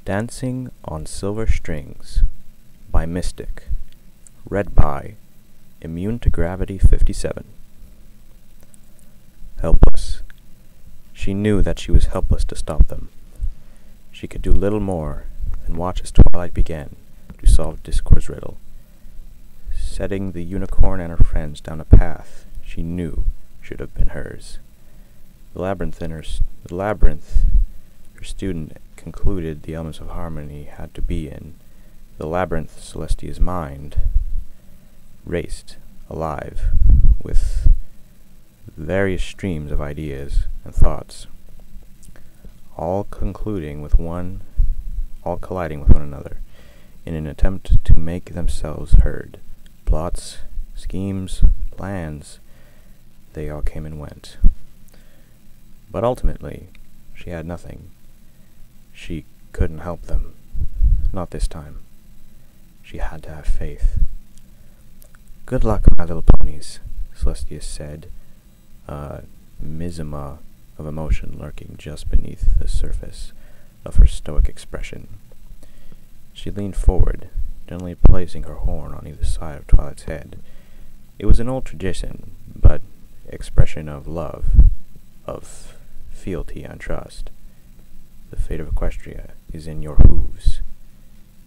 Dancing on Silver Strings by Mystic. Read by Immune to Gravity 57. Helpless. She knew that she was helpless to stop them. She could do little more than watch as Twilight began to solve Discord's riddle, setting the unicorn and her friends down a path she knew should have been hers. The labyrinth her student concluded the elements of harmony had to be in. The labyrinth Celestia's mind raced, alive, with various streams of ideas and thoughts, all colliding with one another in an attempt to make themselves heard. Plots, schemes, plans, they all came and went. But ultimately, she had nothing. She couldn't help them. Not this time. She had to have faith. "Good luck, my little ponies," Celestia said, a miasma of emotion lurking just beneath the surface of her stoic expression. She leaned forward, gently placing her horn on either side of Twilight's head. It was an old tradition, but expression of love, of fealty and trust. The fate of Equestria is in your hooves.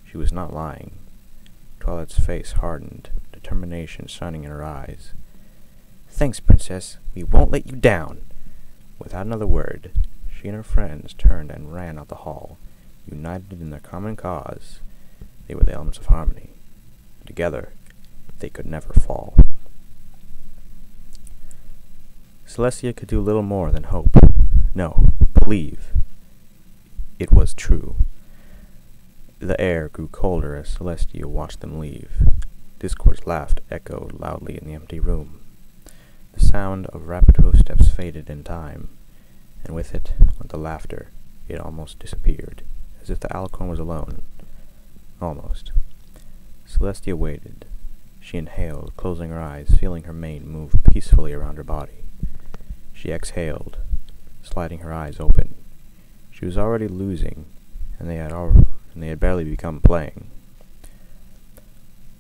She was not lying. Twilight's face hardened, determination shining in her eyes. "Thanks, Princess. We won't let you down." Without another word, she and her friends turned and ran out the hall, united in their common cause. They were the elements of harmony. Together, they could never fall. Celestia could do little more than hope. No, believe. It was true. The air grew colder as Celestia watched them leave. Discord's laugh echoed loudly in the empty room. The sound of rapid footsteps faded in time, and with it went the laughter. It almost disappeared, as if the alicorn was alone. Almost. Celestia waited. She inhaled, closing her eyes, feeling her mane move peacefully around her body. She exhaled, sliding her eyes open. She was already losing, and they had barely begun playing.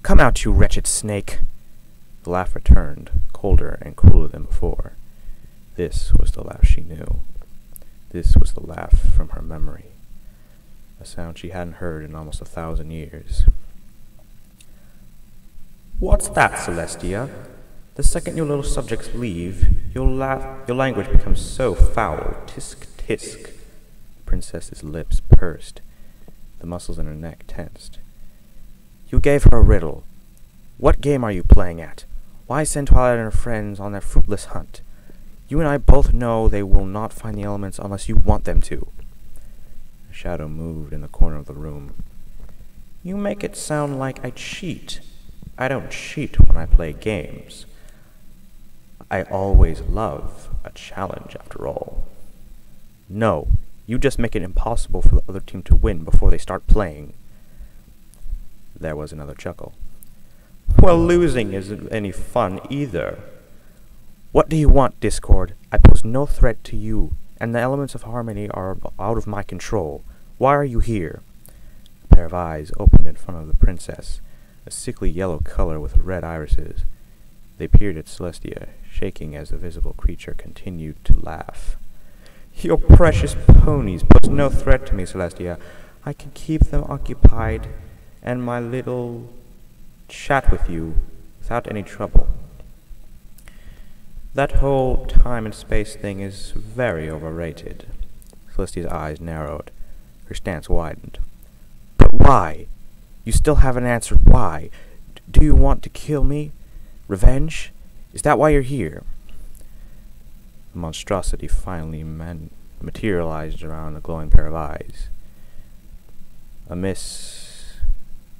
"Come out, you wretched snake!" The laugh returned, colder and crueler than before. This was the laugh she knew. This was the laugh from her memory, a sound she hadn't heard in almost 1,000 years. "What's that, Celestia? The second your little subjects leave, your language becomes so foul. Tisk, tisk." The princess's lips pursed. The muscles in her neck tensed. "You gave her a riddle. What game are you playing at? Why send Twilight and her friends on their fruitless hunt? You and I both know they will not find the elements unless you want them to." A shadow moved in the corner of the room. "You make it sound like I cheat. I don't cheat when I play games. I always love a challenge, after all." "No, you just make it impossible for the other team to win before they start playing." There was another chuckle. "Well, losing isn't any fun either." "What do you want, Discord? I pose no threat to you, and the elements of harmony are out of my control. Why are you here?" A pair of eyes opened in front of the princess, a sickly yellow color with red irises. They peered at Celestia, shaking as the visible creature continued to laugh. "Your precious ponies pose no threat to me, Celestia. I can keep them occupied and my little chat with you without any trouble. That whole time and space thing is very overrated." Celestia's eyes narrowed. Her stance widened. "But why? You still haven't answered why. Do you want to kill me? Revenge? Is that why you're here?" The monstrosity finally materialized around a glowing pair of eyes. A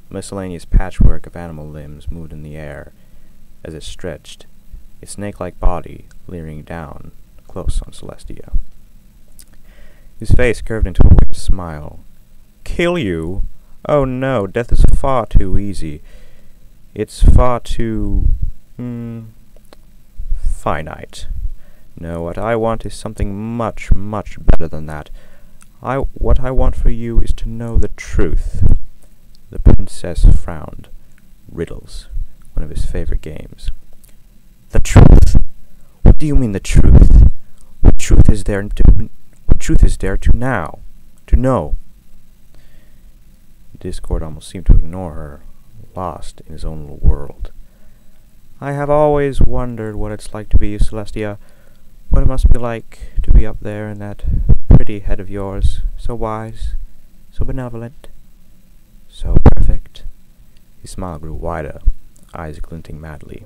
miscellaneous patchwork of animal limbs moved in the air as it stretched, its snake-like body leering down close on Celestia. His face curved into a wicked smile. "Kill you? Oh no, death is far too easy. It's far too finite. No, what I want is something much, much better than that. What I want for you is to know the truth." The princess frowned. Riddles, one of his favorite games. "The truth? What do you mean, the truth? What truth is there to know?" Discord almost seemed to ignore her, lost in his own little world. "I have always wondered what it's like to be you, Celestia. What it must be like to be up there in that pretty head of yours, so wise, so benevolent, so perfect." His smile grew wider, eyes glinting madly.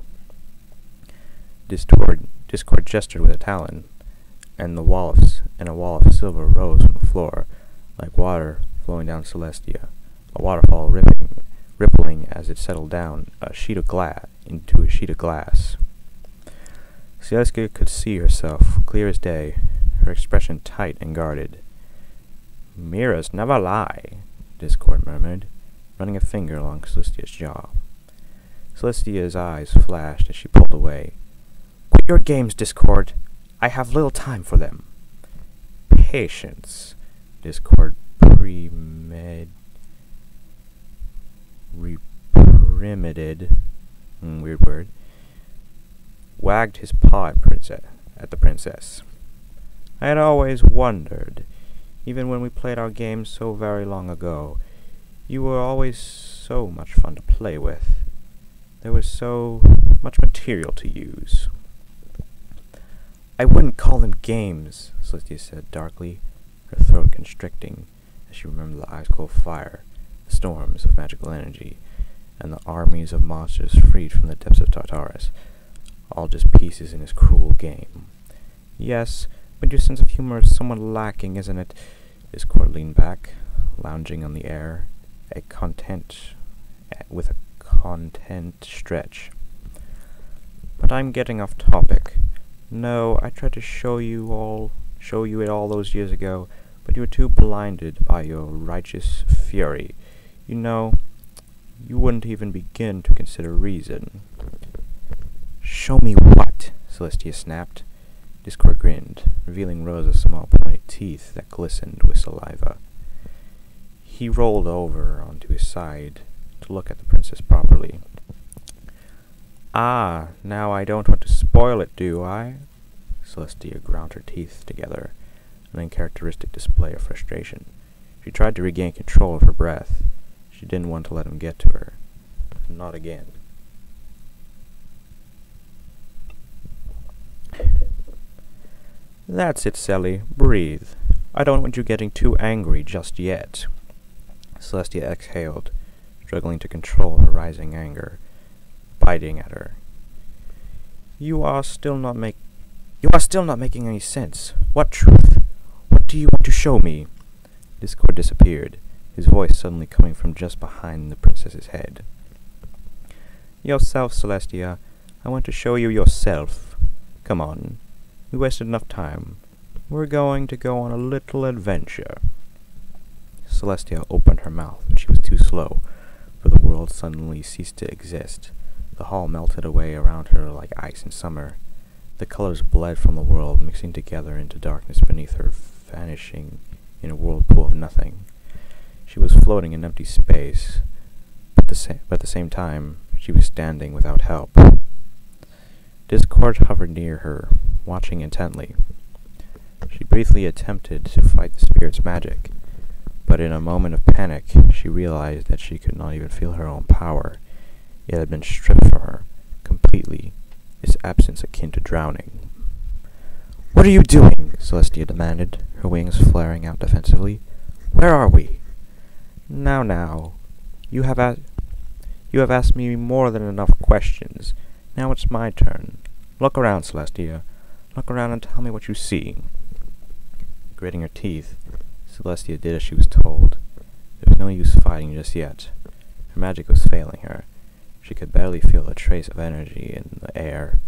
Discord gestured with a talon, and a wall of silver rose from the floor, like water flowing down Celestia, a waterfall rippling as it settled down into a sheet of glass. Celestia could see herself clear as day, her expression tight and guarded. "Mirrors never lie," Discord murmured, running a finger along Celestia's jaw. Celestia's eyes flashed as she pulled away. "Quit your games, Discord. I have little time for them." "Patience," Discord weird word, wagged his paw at the princess. "I had always wondered, even when we played our games so very long ago, you were always so much fun to play with. There was so much material to use." "I wouldn't call them games," Celestia said darkly, her throat constricting as she remembered the ice-cold fire, the storms of magical energy, and the armies of monsters freed from the depths of Tartarus, all just pieces in his cruel game. "Yes, but your sense of humor is somewhat lacking, isn't it?" Discord leaned back, lounging on the air, with a content stretch. "But I'm getting off topic. No, I tried to show you it all those years ago, but you were too blinded by your righteous fury. You know, you wouldn't even begin to consider reason." "Show me what?" Celestia snapped. Discord grinned, revealing rows of small pointed teeth that glistened with saliva. He rolled over onto his side to look at the princess properly. "Ah, now I don't want to spoil it, do I?" Celestia ground her teeth together, an uncharacteristic display of frustration. She tried to regain control of her breath. She didn't want to let him get to her. Not again. "That's it, Sally. Breathe. I don't want you getting too angry just yet." Celestia exhaled, struggling to control her rising anger, biting at her. You are still not making any sense. What truth? What do you want to show me?" Discord disappeared, his voice suddenly coming from just behind the princess's head. "Yourself, Celestia. I want to show you yourself. Come on. We wasted enough time. We're going to go on a little adventure." Celestia opened her mouth, but she was too slow, for the world suddenly ceased to exist. The hall melted away around her like ice in summer. The colors bled from the world, mixing together into darkness beneath her, vanishing in a whirlpool of nothing. She was floating in empty space, but at the same time, she was standing without help. Discord hovered near her, watching intently. She briefly attempted to fight the spirit's magic, but in a moment of panic, she realized that she could not even feel her own power. It had been stripped from her, completely, its absence akin to drowning. "What are you doing?" Celestia demanded, her wings flaring out defensively. "Where are we?" Now, you have asked me more than enough questions. Now it's my turn. Look around, Celestia. Look around and tell me what you see." Gritting her teeth, Celestia did as she was told. There was no use fighting just yet. Her magic was failing her. She could barely feel a trace of energy in the air.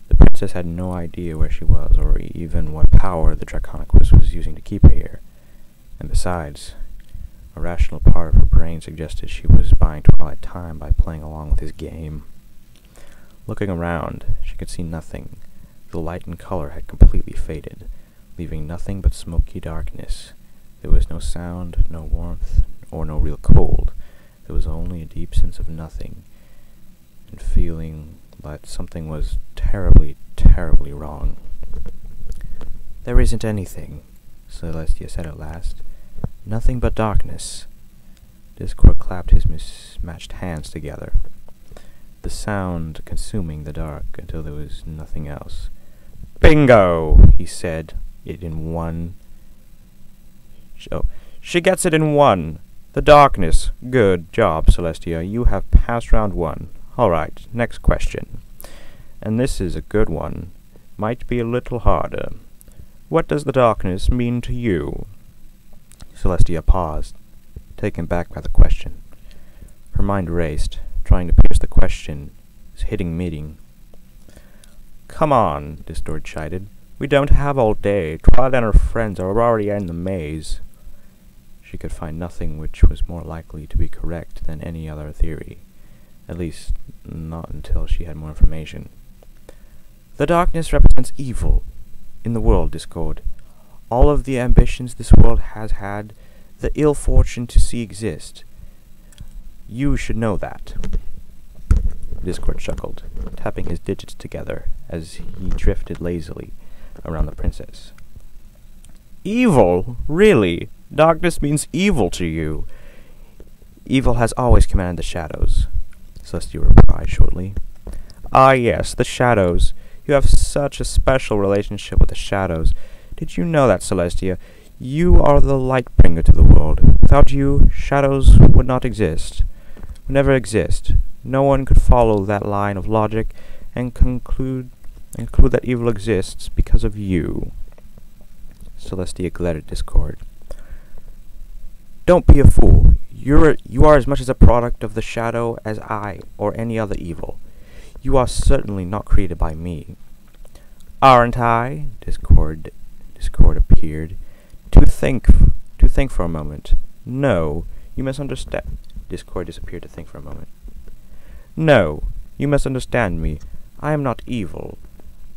The princess had no idea where she was, or even what power the Draconicus was using to keep her here. And besides, a rational part of her brain suggested she was buying Twilight time by playing along with his game. Looking around, she could see nothing. The light and color had completely faded, leaving nothing but smoky darkness. sound, no warmth, or no real cold. There was only a deep sense of nothing, and feeling that something was terribly, terribly wrong. "There isn't anything," Celestia said at last. "Nothing but darkness." Discord clapped his mismatched hands together, the sound consuming the dark until there was nothing else. "Bingo!" he said it in one. "Oh, she gets it in one. The darkness. Good job, Celestia. You have passed round one. All right, next question. And this is a good one. Might be a little harder. What does the darkness mean to you?" Celestia paused, taken back by the question. Her mind raced, trying to pierce the question's hitting meaning. "Come on," Discord chided. "We don't have all day. Twilight and her friends are already in the maze." She could find nothing which was more likely to be correct than any other theory, at least not until she had more information. "The darkness represents evil in the world, Discord. All of the ambitions this world has had, the ill fortune to see exist. You should know that." Discord chuckled, tapping his digits together as he drifted lazily around the princess. "Evil? Really? Darkness means evil to you?" "Evil has always commanded the shadows," Celestia replied shortly. "Ah, yes, the shadows. You have such a special relationship with the shadows. Did you know that, Celestia? You are the light bringer to the world. Without you, shadows would not exist. Would never exist. No one could follow that line of logic and conclude that evil exists because of you." Celestia glared at Discord. "Don't be a fool. You are as much as a product of the shadow as I or any other evil. You are certainly not created by me." "Aren't I?" Discord appeared. To think for a moment. "No, you misunderstand." Discord disappeared to think for a moment. "No, you misunderstand me. I am not evil.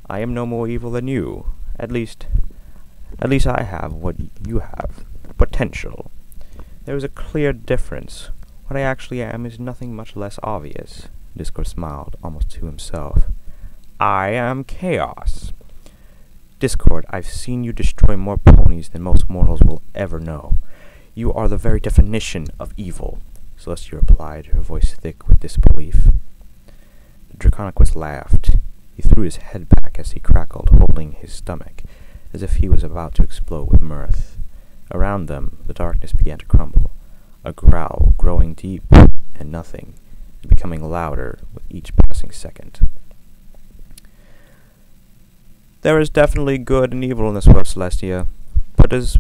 I am no more evil than you. At least I have what you have. Potential. There is a clear difference. What I actually am is nothing much less obvious." Discord smiled, almost to himself. "I am chaos." "Discord, I've seen you destroy more ponies than most mortals will ever know. You are the very definition of evil," Celestia replied, her voice thick with disbelief. The Draconicus laughed. He threw his head back as he crackled, holding his stomach, as if he was about to explode with mirth. Around them, the darkness began to crumble, a growl growing deep and nothing, and becoming louder with each passing second. "There is definitely good and evil in this world, Celestia, but as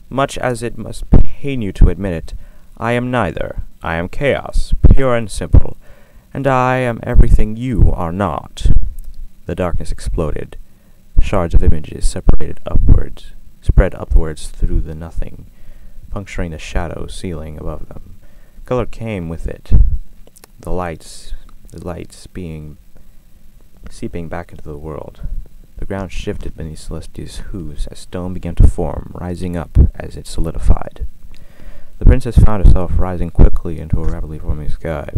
much as it must pain you to admit it, I am neither. I am chaos, pure and simple, and I am everything you are not." The darkness exploded. Shards of images spread upwards through the nothing, puncturing the shadow ceiling above them. Color came with it, the lights seeping back into the world. The ground shifted beneath Celestia's hooves as stone began to form, rising up as it solidified. The princess found herself rising quickly into a rapidly forming sky.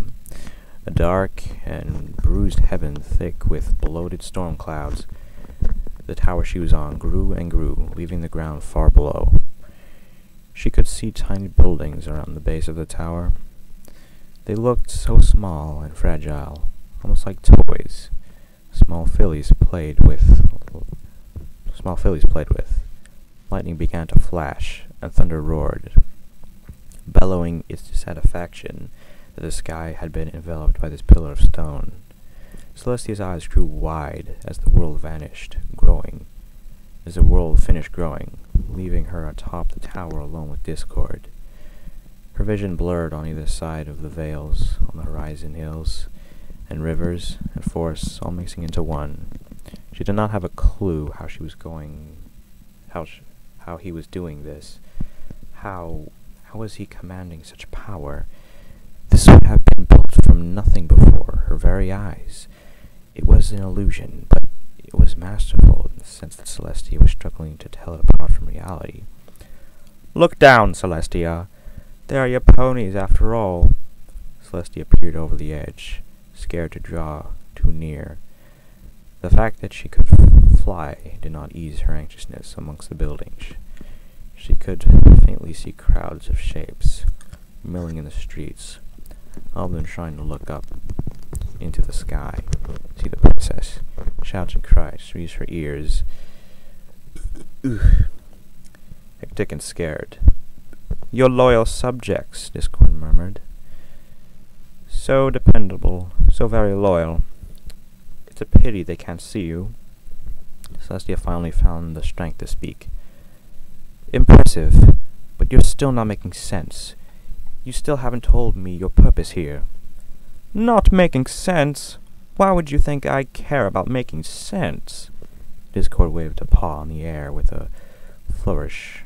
A dark and bruised heaven thick with bloated storm clouds. The tower she was on grew and grew, leaving the ground far below. She could see tiny buildings around the base of the tower. They looked so small and fragile, almost like toys. Small fillies played with. Lightning began to flash, and thunder roared, bellowing its dissatisfaction that the sky had been enveloped by this pillar of stone. Celestia's eyes grew wide as the world finished growing, leaving her atop the tower alone with Discord. Her vision blurred on either side of the vales, on the horizon hills, and rivers and forests all mixing into one. She did not have a clue how he was doing this. How was he commanding such power? This would have been built from nothing before her very eyes. It was an illusion, but it was masterful in the sense that Celestia was struggling to tell it apart from reality. reality. "Look down, Celestia. There are your ponies, after all." Celestia peered over the edge, scared to draw too near. The fact that she could fly did not ease her anxiousness amongst the buildings. She could faintly see crowds of shapes milling in the streets, all of them trying to look up into the sky, see the princess. Shouts and cries reached her ears. Hectic and scared. "Your loyal subjects," Discord murmured. "So dependable, so very loyal. It's a pity they can't see you." Celestia finally found the strength to speak. "Impressive, but you're still not making sense. You still haven't told me your purpose here." "Not making sense? Why would you think I care about making sense?" Discord waved a paw in the air with a flourish,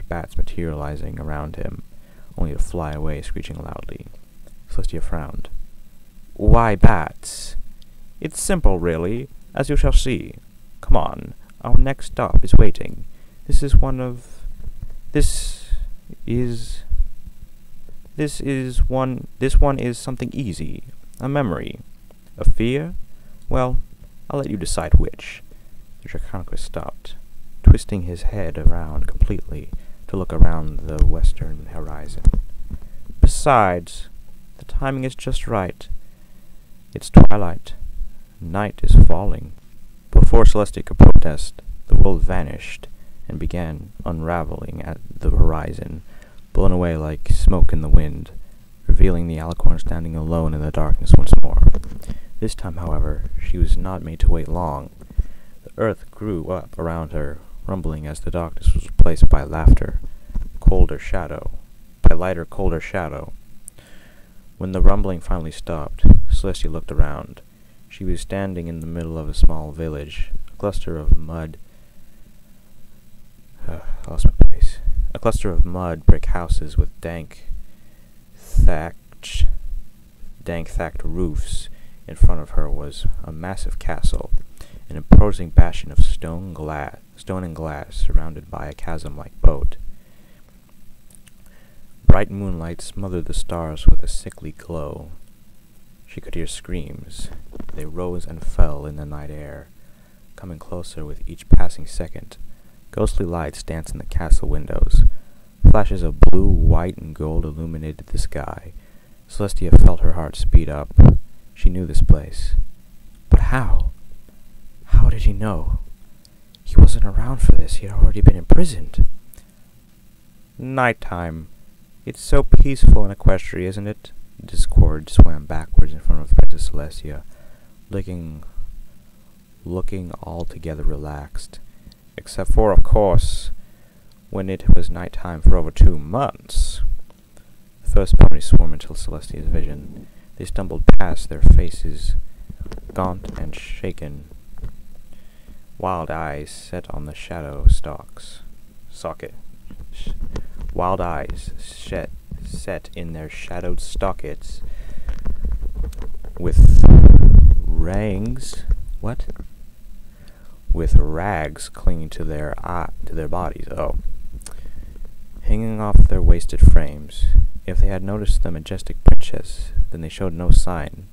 bats materializing around him, only to fly away screeching loudly. Celestia frowned. "Why bats?" "It's simple, really, as you shall see. Come on, our next stop is waiting. This one is something easy. A memory. A fear? Well, I'll let you decide which." The Draconicus stopped, twisting his head around completely to look around the western horizon. "Besides, the timing is just right. It's twilight. Night is falling." Before Celestia could protest, the world vanished and began unraveling at the horizon, blown away like smoke in the wind, revealing the alicorn standing alone in the darkness once more. This time, however, she was not made to wait long. The earth grew up around her, rumbling as the darkness was replaced by lighter, colder shadow. When the rumbling finally stopped, Celestia looked around. She was standing in the middle of a small village, a cluster of mud brick houses with dank thatched roofs. In front of her was a massive castle, an imposing bastion of stone and glass, surrounded by a chasm-like boat. Bright moonlight smothered the stars with a sickly glow. She could hear screams. They rose and fell in the night air, coming closer with each passing second. Ghostly lights danced in the castle windows. Flashes of blue, white, and gold illuminated the sky. Celestia felt her heart speed up. She knew this place. But how? How did he know? He wasn't around for this. He had already been imprisoned. "Nighttime. It's so peaceful in Equestria, isn't it?" Discord swam backwards in front of Princess Celestia, looking altogether relaxed. "Except for, of course, when it was nighttime for over 2 months. The first pony swarmed into Celestia's vision. They stumbled past, their faces gaunt and shaken, wild eyes set on the shadow wild eyes set in their shadowed sockets with rags clinging to their bodies. Hanging off their wasted frames. If they had noticed the majestic princess, then they showed no sign.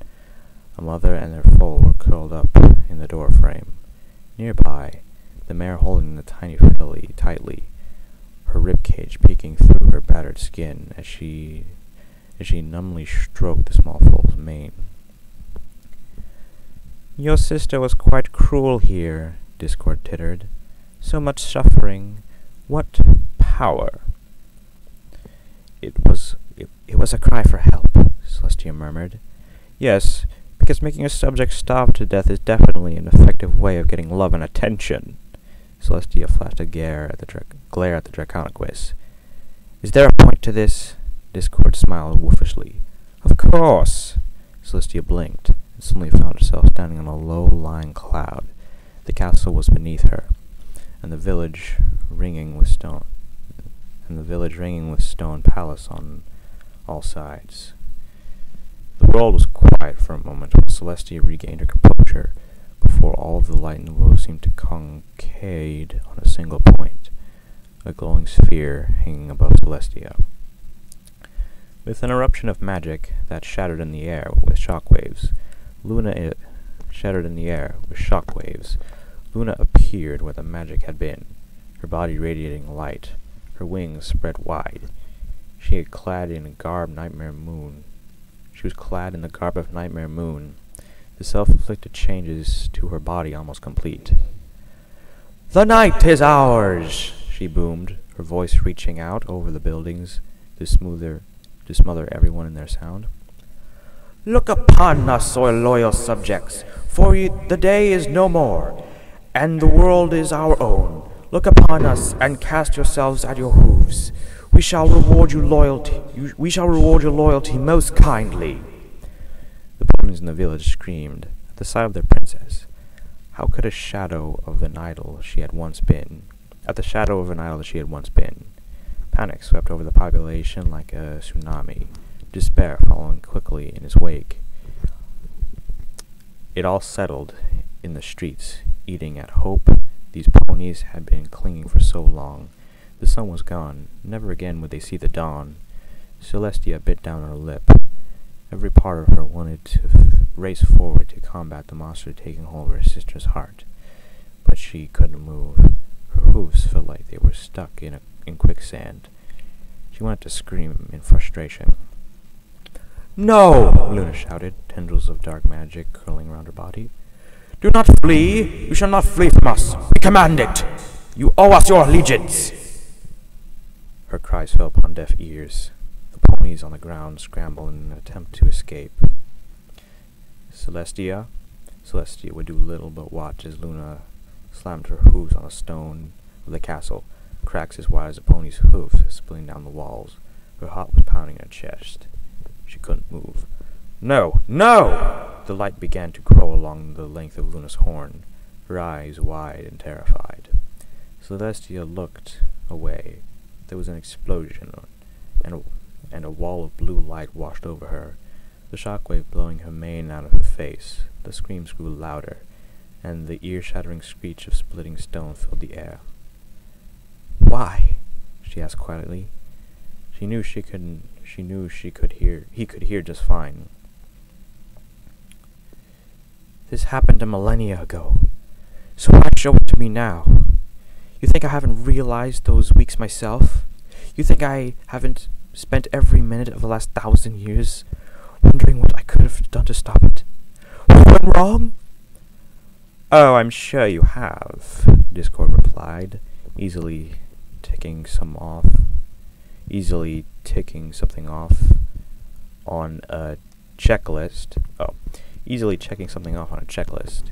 A mother and their foal were curled up in the door frame. Nearby, the mare holding the tiny filly tightly, her ribcage peeking through her battered skin as she numbly stroked the small foal's mane. "Your sister was quite cruel here," Discord tittered. "So much suffering. What power?" It was a cry for help," Celestia murmured. "Yes, because making a subject starve to death is definitely an effective way of getting love and attention." Celestia flashed a glare at the Draconicus. "Is there a point to this?" Discord smiled wolfishly. "Of course." Celestia blinked and suddenly found herself standing on a low-lying cloud. The castle was beneath her, and the village ringing with stone palace on all sides. The world was quiet for a moment while Celestia regained her composure before all of the light in the world seemed to concade on a single point, a glowing sphere hanging above Celestia. With an eruption of magic that shattered in the air with shockwaves, Luna appeared where the magic had been, her body radiating light, her wings spread wide. She was clad in the garb of Nightmare Moon. The self-inflicted changes to her body almost complete. "The night is ours!" she boomed, her voice reaching out over the buildings to smother everyone in their sound. "Look upon us, O loyal subjects, for the day is no more, and the world is our own. Look upon us and cast yourselves at your hooves. We shall reward your loyalty most kindly." The ponies in the village screamed at the sight of their princess. How could a shadow of an idol she had once been? Panic swept over the population like a tsunami, despair following quickly in its wake. It all settled in the streets, eating at hope these ponies had been clinging for so long. The sun was gone. Never again would they see the dawn. Celestia bit down her lip. Every part of her wanted to race forward to combat the monster taking hold of her sister's heart. But she couldn't move. Her hooves felt like they were stuck in quicksand. She wanted to scream in frustration. "No!" Luna shouted, tendrils of dark magic curling around her body. "Do not flee! You shall not flee from us! We command it! You owe us your allegiance!" Her cries fell upon deaf ears. The ponies on the ground scrambled in an attempt to escape. Celestia would do little but watch as Luna slammed her hooves on a stone of the castle, cracks as wide as a pony's hoof splitting down the walls. Her heart was pounding in her chest. She couldn't move. "No! No!" The light began to grow along the length of Luna's horn, her eyes wide and terrified. Celestia looked away. There was an explosion, and a wall of blue light washed over her, the shockwave blowing her mane out of her face. The screams grew louder, and the ear-shattering screech of splitting stone filled the air. "Why?" she asked quietly. He could hear just fine. "This happened a millennia ago, so why show it to me now? You think I haven't realized those weeks myself? You think I haven't spent every minute of the last 1,000 years wondering what I could have done to stop it? What went wrong?" "Oh, I'm sure you have," Discord replied, easily ticking something off on a checklist. Easily checking something off on a checklist.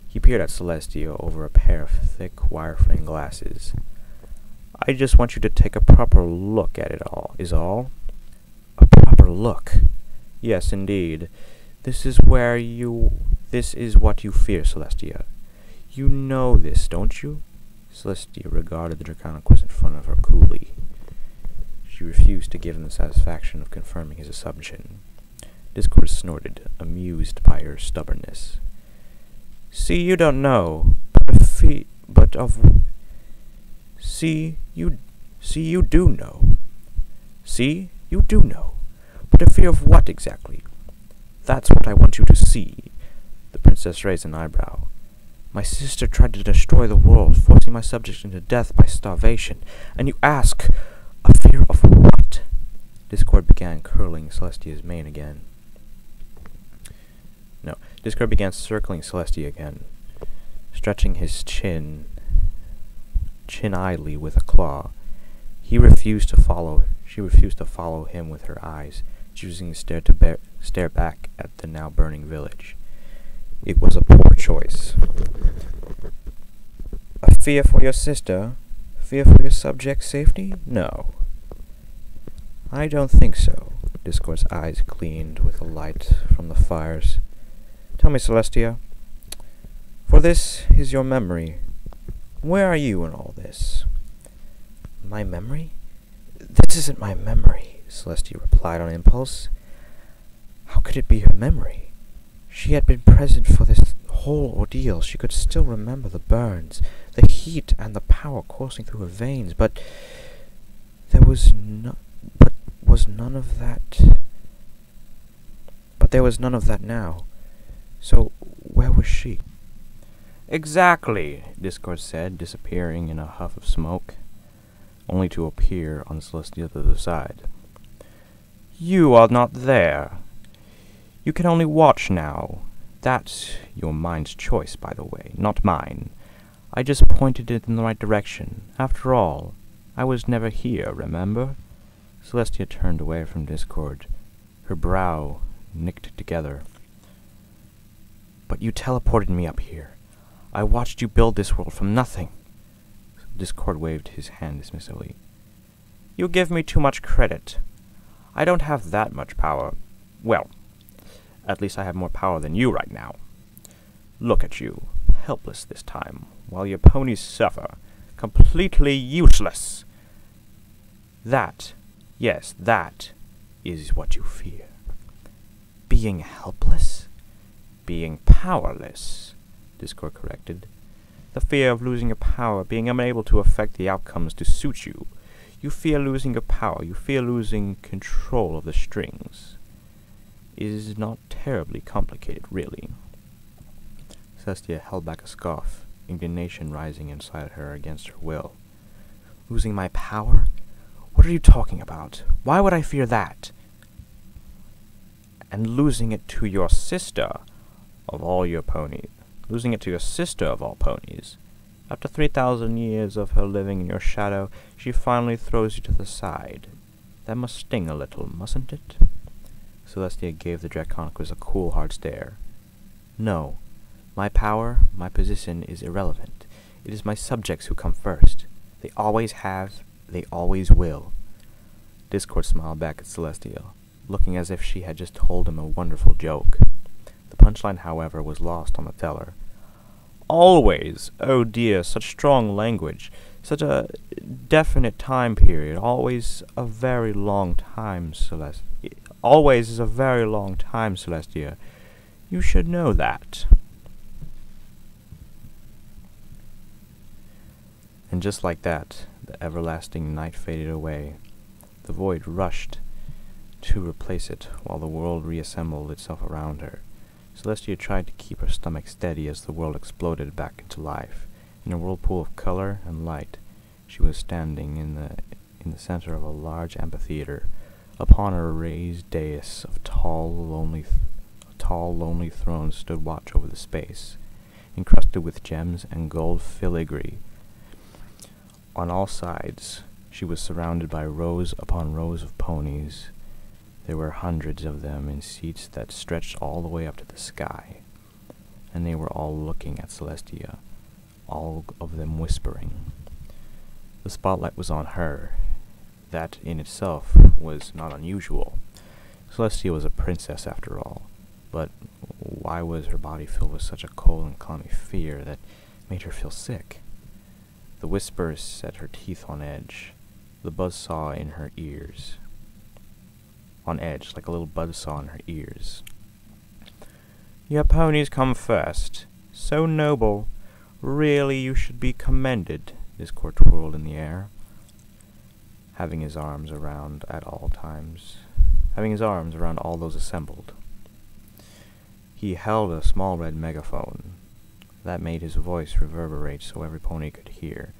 He peered at Celestia over a pair of thick, wire-framed glasses. "I just want you to take a proper look at it all, is all." "A proper look?" "Yes, indeed. This is what you fear, Celestia. You know this, don't you?" Celestia regarded the Draconicus in front of her coolly. She refused to give him the satisfaction of confirming his assumption. Discord snorted, amused by her stubbornness. "See, you don't know, you do know. See, you do know. But a fear of what exactly?" "That's what I want you to see." The princess raised an eyebrow. "My sister tried to destroy the world, forcing my subjects into death by starvation, and you ask, a fear of what?" Discord began curling Celestia's mane again. Discord began circling Celestia again, stretching his chin idly with a claw. She refused to follow him with her eyes, choosing to stare back at the now burning village. It was a poor choice. "A fear for your sister? Fear for your subjects' safety? No. I don't think so." Discord's eyes gleamed with the light from the fires. "Tell me, Celestia, for this is your memory. Where are you in all this?" "My memory? This isn't my memory," Celestia replied on impulse. How could it be her memory? She had been present for this whole ordeal, she could still remember the burns, the heat, and the power coursing through her veins, but there was none of that. But there was none of that now. So where was she? Exactly, Discord said, disappearing in a huff of smoke, only to appear on Celestia's other side. You are not there. You can only watch now. That's your mind's choice, by the way, not mine. I just pointed it in the right direction. After all, I was never here, remember? Celestia turned away from Discord, her brow knit together. But you teleported me up here. I watched you build this world from nothing. Discord waved his hand dismissively. You give me too much credit. I don't have that much power. Well, at least I have more power than you right now. Look at you, helpless this time, while your ponies suffer, completely useless. That, yes, that is what you fear. Being helpless? Being powerless, Discord corrected. The fear of losing your power, being unable to affect the outcomes to suit you. You fear losing your power, you fear losing control of the strings. It is not terribly complicated, really. Celestia held back a scoff, indignation rising inside her against her will. Losing my power? What are you talking about? Why would I fear that? And losing it to your sister of all your ponies. Losing it to your sister of all ponies. After 3,000 years of her living in your shadow, she finally throws you to the side. That must sting a little, mustn't it? Celestia gave the Draconicus a cool, hard stare. No. My power, my position is irrelevant. It is my subjects who come first. They always have, they always will. Discord smiled back at Celestia, looking as if she had just told him a wonderful joke. The punchline, however, was lost on the teller. Always! Oh dear, such strong language. Such a definite time period. Always a very long time, Celestia. Always is a very long time, Celestia. You should know that. And just like that, the everlasting night faded away. The void rushed to replace it, while the world reassembled itself around her. Celestia tried to keep her stomach steady as the world exploded back into life. In a whirlpool of color and light, she was standing in the center of a large amphitheater. Upon a raised dais of tall, lonely thrones stood watch over the space, encrusted with gems and gold filigree. On all sides, she was surrounded by rows upon rows of ponies. There were hundreds of them in seats that stretched all the way up to the sky, and they were all looking at Celestia, all of them whispering. The spotlight was on her. That in itself was not unusual. Celestia was a princess after all, but why was her body filled with such a cold and clammy fear that made her feel sick? The whispers set her teeth on edge, the buzzsaw in her ears. On edge, like a little buzzsaw in her ears. Your ponies come first. So noble. Really, you should be commended. Discord twirled in the air, having his arms around all those assembled. He held a small red megaphone that made his voice reverberate so every pony could hear.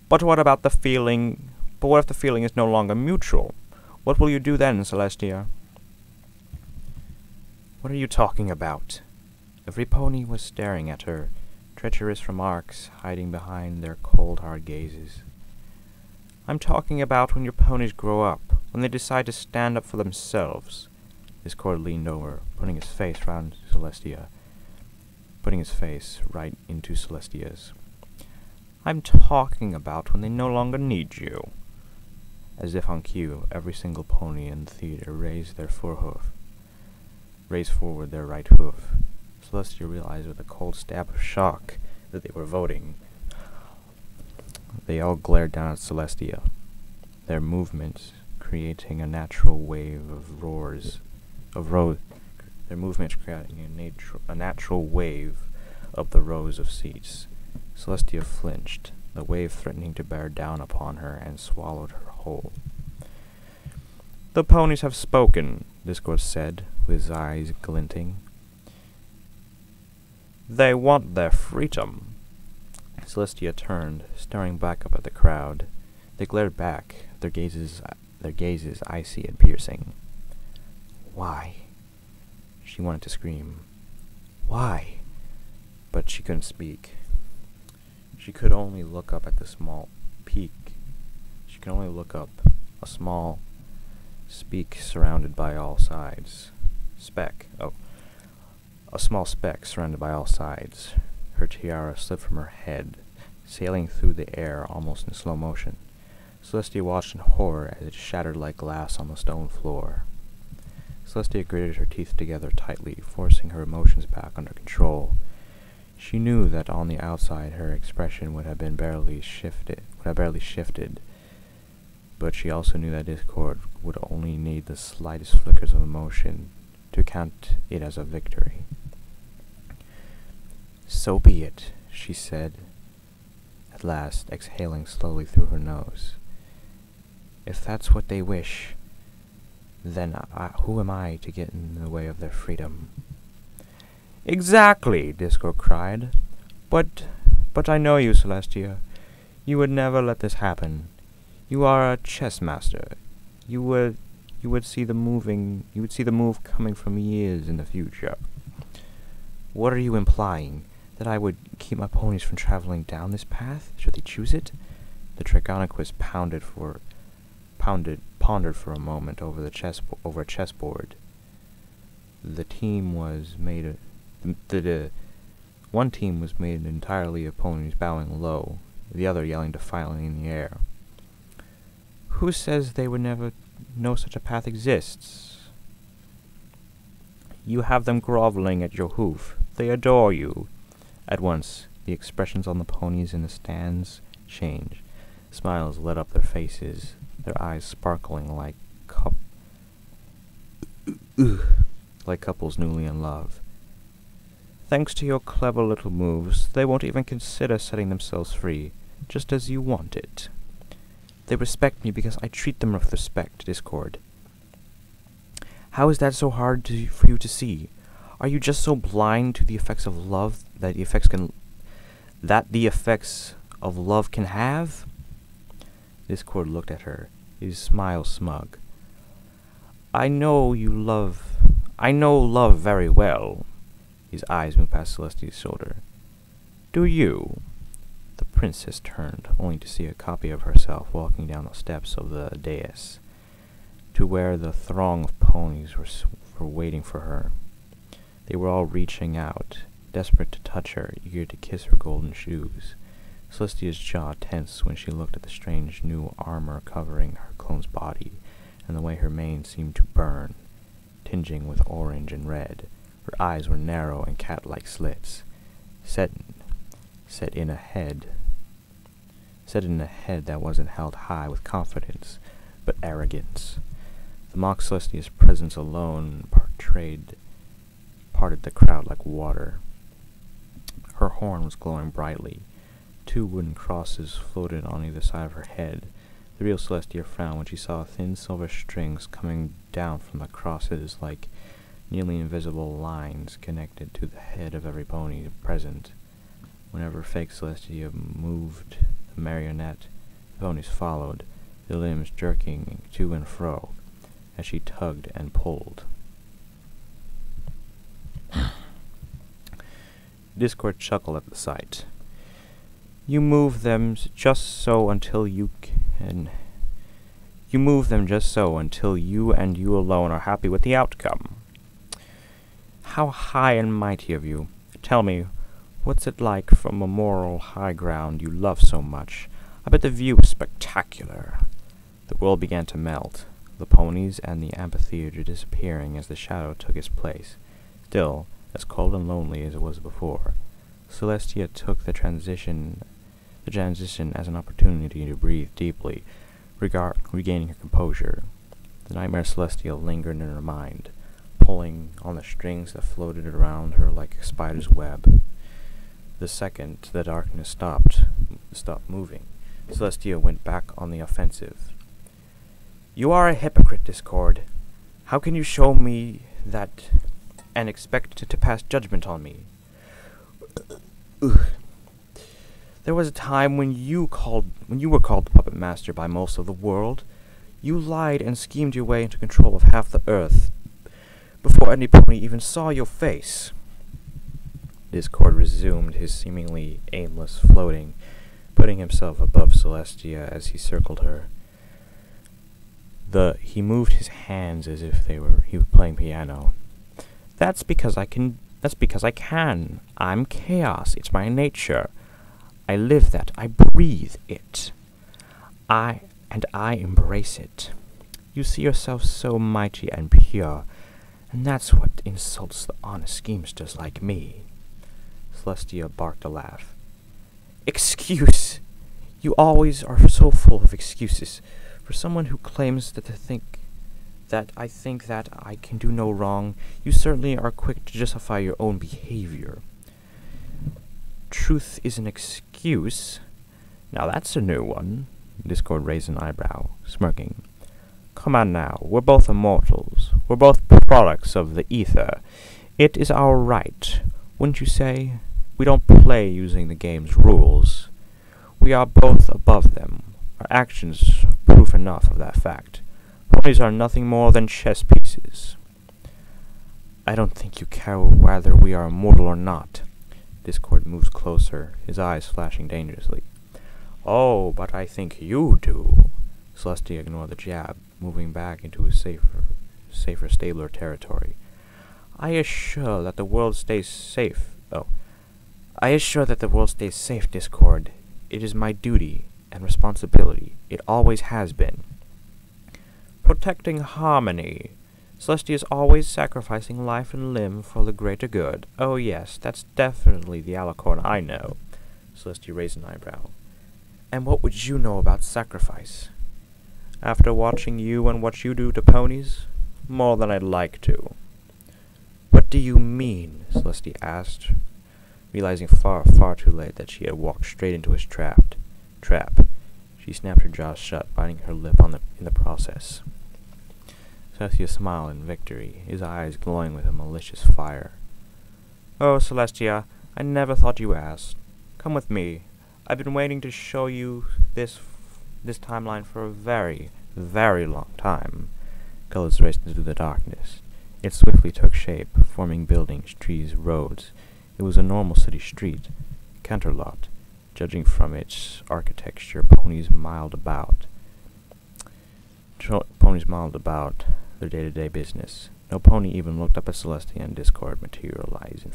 But what about the feeling? But what if the feeling is no longer mutual? What will you do then, Celestia? What are you talking about? Every pony was staring at her, treacherous remarks hiding behind their cold, hard gazes. I'm talking about when your ponies grow up, when they decide to stand up for themselves. Discord leaned over, putting his face right into Celestia's. I'm talking about when they no longer need you. As if on cue, every single pony in the theater raised forward their right hoof. Celestia realized with a cold stab of shock that they were voting. They all glared down at Celestia, their movements creating a natural wave of their movements creating a natural wave up the rows of seats. Celestia flinched, the wave threatening to bear down upon her and swallowed her whole. "The ponies have spoken," Discord said, with his eyes glinting. "They want their freedom." Celestia turned, staring back up at the crowd. They glared back, their gazes icy and piercing. "Why?" She wanted to scream. "Why?" But she couldn't speak. She could only look up at the small peak. She could only look up, a small speck surrounded by all sides. A small speck surrounded by all sides. Her tiara slipped from her head, sailing through the air almost in slow motion. Celestia watched in horror as it shattered like glass on the stone floor. Celestia gritted her teeth together tightly, forcing her emotions back under control. She knew that on the outside her expression would have barely shifted, but she also knew that Discord would only need the slightest flickers of emotion to count it as a victory. "So be it," she said, at last, exhaling slowly through her nose. "If that's what they wish, then who am I to get in the way of their freedom?" "Exactly," Discord cried. But I know you, Celestia. You would never let this happen. You are a chess master. You would see the move coming from years in the future." "What are you implying? That I would keep my ponies from traveling down this path, should they choose it?" The Trigonoquist pondered for a moment over a chessboard. One team was made entirely of ponies bowing low, the other yelling defiantly in the air. "Who says they would never know such a path exists?" "You have them groveling at your hoof. They adore you." At once, the expressions on the ponies in the stands changed. Smiles lit up their faces, their eyes sparkling like couples newly in love. "Thanks to your clever little moves, they won't even consider setting themselves free, just as you want it. They respect me because I treat them with respect, Discord." "How is that so hard for you to see? Are you just so blind to the effects of love that the effects of love can have?" Discord looked at her, his smile smug. I know love very well." His eyes moved past Celestia's shoulder. "Do you?" The princess turned, only to see a copy of herself walking down the steps of the dais, to where the throng of ponies were waiting for her. They were all reaching out, desperate to touch her, eager to kiss her golden shoes. Celestia's jaw tensed when she looked at the strange new armor covering her clone's body, and the way her mane seemed to burn, tinging with orange and red. Her eyes were narrow and cat-like slits, set in a head that wasn't held high with confidence, but arrogance. The mock Celestia's presence alone parted the crowd like water. Her horn was glowing brightly. 2 wooden crosses floated on either side of her head. The real Celestia frowned when she saw thin silver strings coming down from the crosses like nearly invisible lines connected to the head of every pony present. Whenever fake Celestia moved the marionette, the ponies followed, their limbs jerking to and fro as she tugged and pulled. Discord chuckled at the sight. You move them just so until you and you alone are happy with the outcome. How high and mighty of you. Tell me, what's it like from a moral high ground you love so much? I bet the view is spectacular. The world began to melt, the ponies and the amphitheater disappearing as the shadow took its place. Still, as cold and lonely as it was before, Celestia took the transition as an opportunity to breathe deeply, regaining her composure. The nightmare Celestia lingered in her mind, pulling on the strings that floated around her like a spider's web. The second the darkness stopped moving, Celestia went back on the offensive. You are a hypocrite, Discord. How can you show me that and expect to pass judgment on me? There was a time when you were called the puppet master by most of the world. You lied and schemed your way into control of half the earth before any pony even saw your face. Discord resumed his seemingly aimless floating, putting himself above Celestia as he circled her. He moved his hands as if he was playing piano. That's because I can. I'm chaos. It's my nature. I live that. I breathe it. I embrace it. You see yourself so mighty and pure, and that's what insults the honest schemesters like me. Celestia barked a laugh. Excuse! You always are so full of excuses. For someone who claims that I think that I can do no wrong, you certainly are quick to justify your own behavior. Truth is an excuse? Now that's a new one. Discord raised an eyebrow, smirking. Come on now, we're both immortals. We're both products of the ether. It is our right, wouldn't you say? We don't play using the game's rules. We are both above them. Our actions prove enough of that fact. Ponies are nothing more than chess pieces. I don't think you care whether we are immortal or not. Discord moves closer, his eyes flashing dangerously. Oh, but I think you do. Celestia ignored the jab, moving back into his safer, stabler territory. I assure that the world stays safe. Discord. It is my duty and responsibility. It always has been. Protecting harmony. Celestia is always sacrificing life and limb for the greater good. Oh yes, that's definitely the Alicorn I know. Celestia raised an eyebrow. And what would you know about sacrifice? After watching you and what you do to ponies? More than I'd like to. What do you mean? Celestia asked, realizing far too late that she had walked straight into his trap. She snapped her jaws shut, biting her lip in the process. Celestia smiled in victory, his eyes glowing with a malicious fire. Oh, Celestia, I never thought you asked. Come with me. I've been waiting to show you this timeline for a very, very long time. Colors raced into the darkness. It swiftly took shape, forming buildings, trees, roads. It was a normal city street, Canterlot. Judging from its architecture, ponies miled about their day-to-day business. No pony even looked up at Celestia, and Discord materialized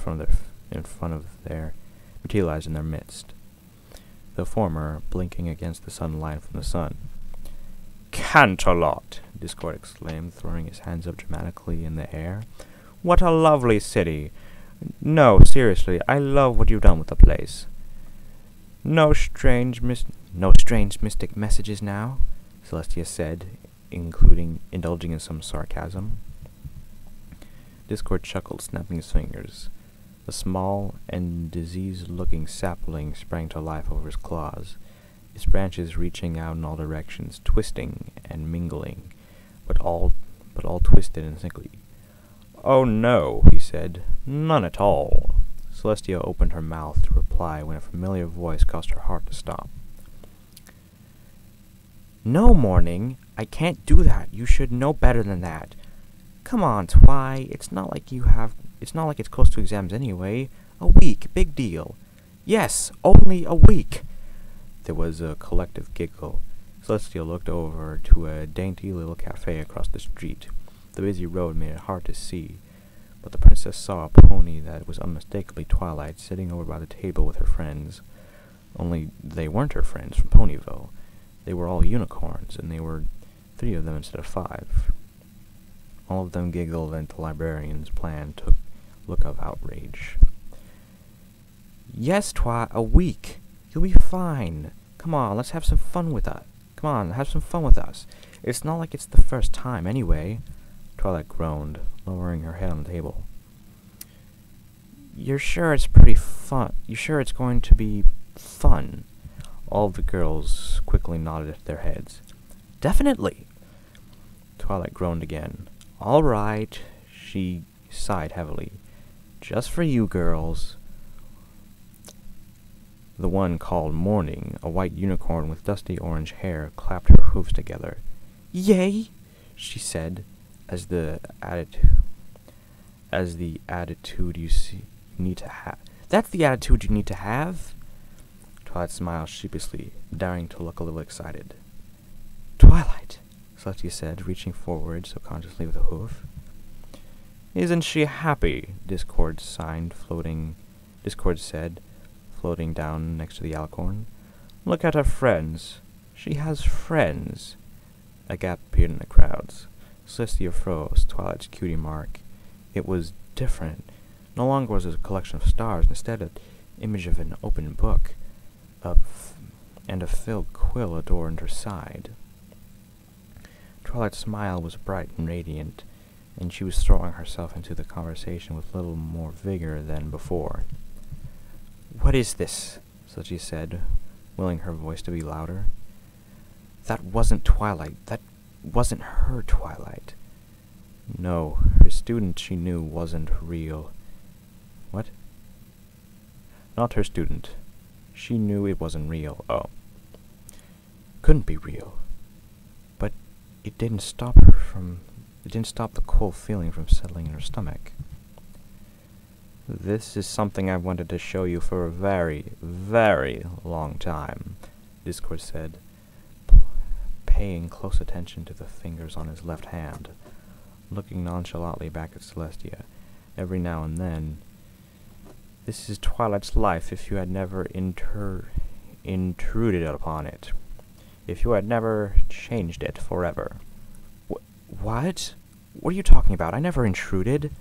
materialized in their midst. The former blinking against the sunlight from the sun. Canterlot! Discord exclaimed, throwing his hands up dramatically in the air. What a lovely city! No, seriously, I love what you've done with the place. No strange mystic messages now, Celestia said, indulging in some sarcasm. Discord chuckled, snapping his fingers. The small and diseased-looking sapling sprang to life over his claws, its branches reaching out in all directions, twisting and mingling, but all twisted and sickly. Oh no, he said. None at all. Celestia opened her mouth to reply when a familiar voice caused her heart to stop. No, Morning. I can't do that. You should know better than that. Come on, Twy. It's not like it's close to exams anyway. A week. Big deal. Yes, only a week. There was a collective giggle. Celestia looked over to a dainty little cafe across the street. The busy road made it hard to see, but the princess saw a pony that was unmistakably Twilight sitting over by the table with her friends. Only they weren't her friends from Ponyville. They were all unicorns, and there were 3 of them instead of 5. All of them giggled, and the librarian's plan took a look of outrage. Yes, Twy, a week. You'll be fine. Come on, let's have some fun with us. Come on, have some fun with us. It's not like it's the first time, anyway. Twilight groaned, lowering her head on the table. You're sure it's pretty fun? You sure it's going to be fun? All of the girls quickly nodded their heads. Definitely. Twilight groaned again. All right, she sighed heavily. Just for you girls. The one called Morning, a white unicorn with dusty orange hair, clapped her hooves together. Yay, she said, as the attitude you need to have. That's the attitude you need to have? Twilight smiled sheepishly, daring to look a little excited. Twilight, Celestia said, reaching forward subconsciously with a hoof. Isn't she happy? Discord said, floating down next to the alicorn. Look at her friends. She has friends. A gap appeared in the crowds. Celestia froze, Twilight's cutie mark. It was different. No longer was it a collection of stars, instead an image of an open book, and a filled quill adorned her side. Twilight's smile was bright and radiant, and she was throwing herself into the conversation with little more vigor than before. What is this? Celestia said, willing her voice to be louder. That wasn't Twilight. That wasn't her Twilight. No, her student she knew wasn't real. What? Not her student. She knew it wasn't real. Oh. Couldn't be real. But it didn't stop the cold feeling from settling in her stomach. This is something I wanted to show you for a very, very long time, Discord said, paying close attention to the fingers on his left hand, looking nonchalantly back at Celestia. Every now and then, this is Twilight's life if you had never intruded upon it. If you had never changed it forever. What? What are you talking about? I never intruded.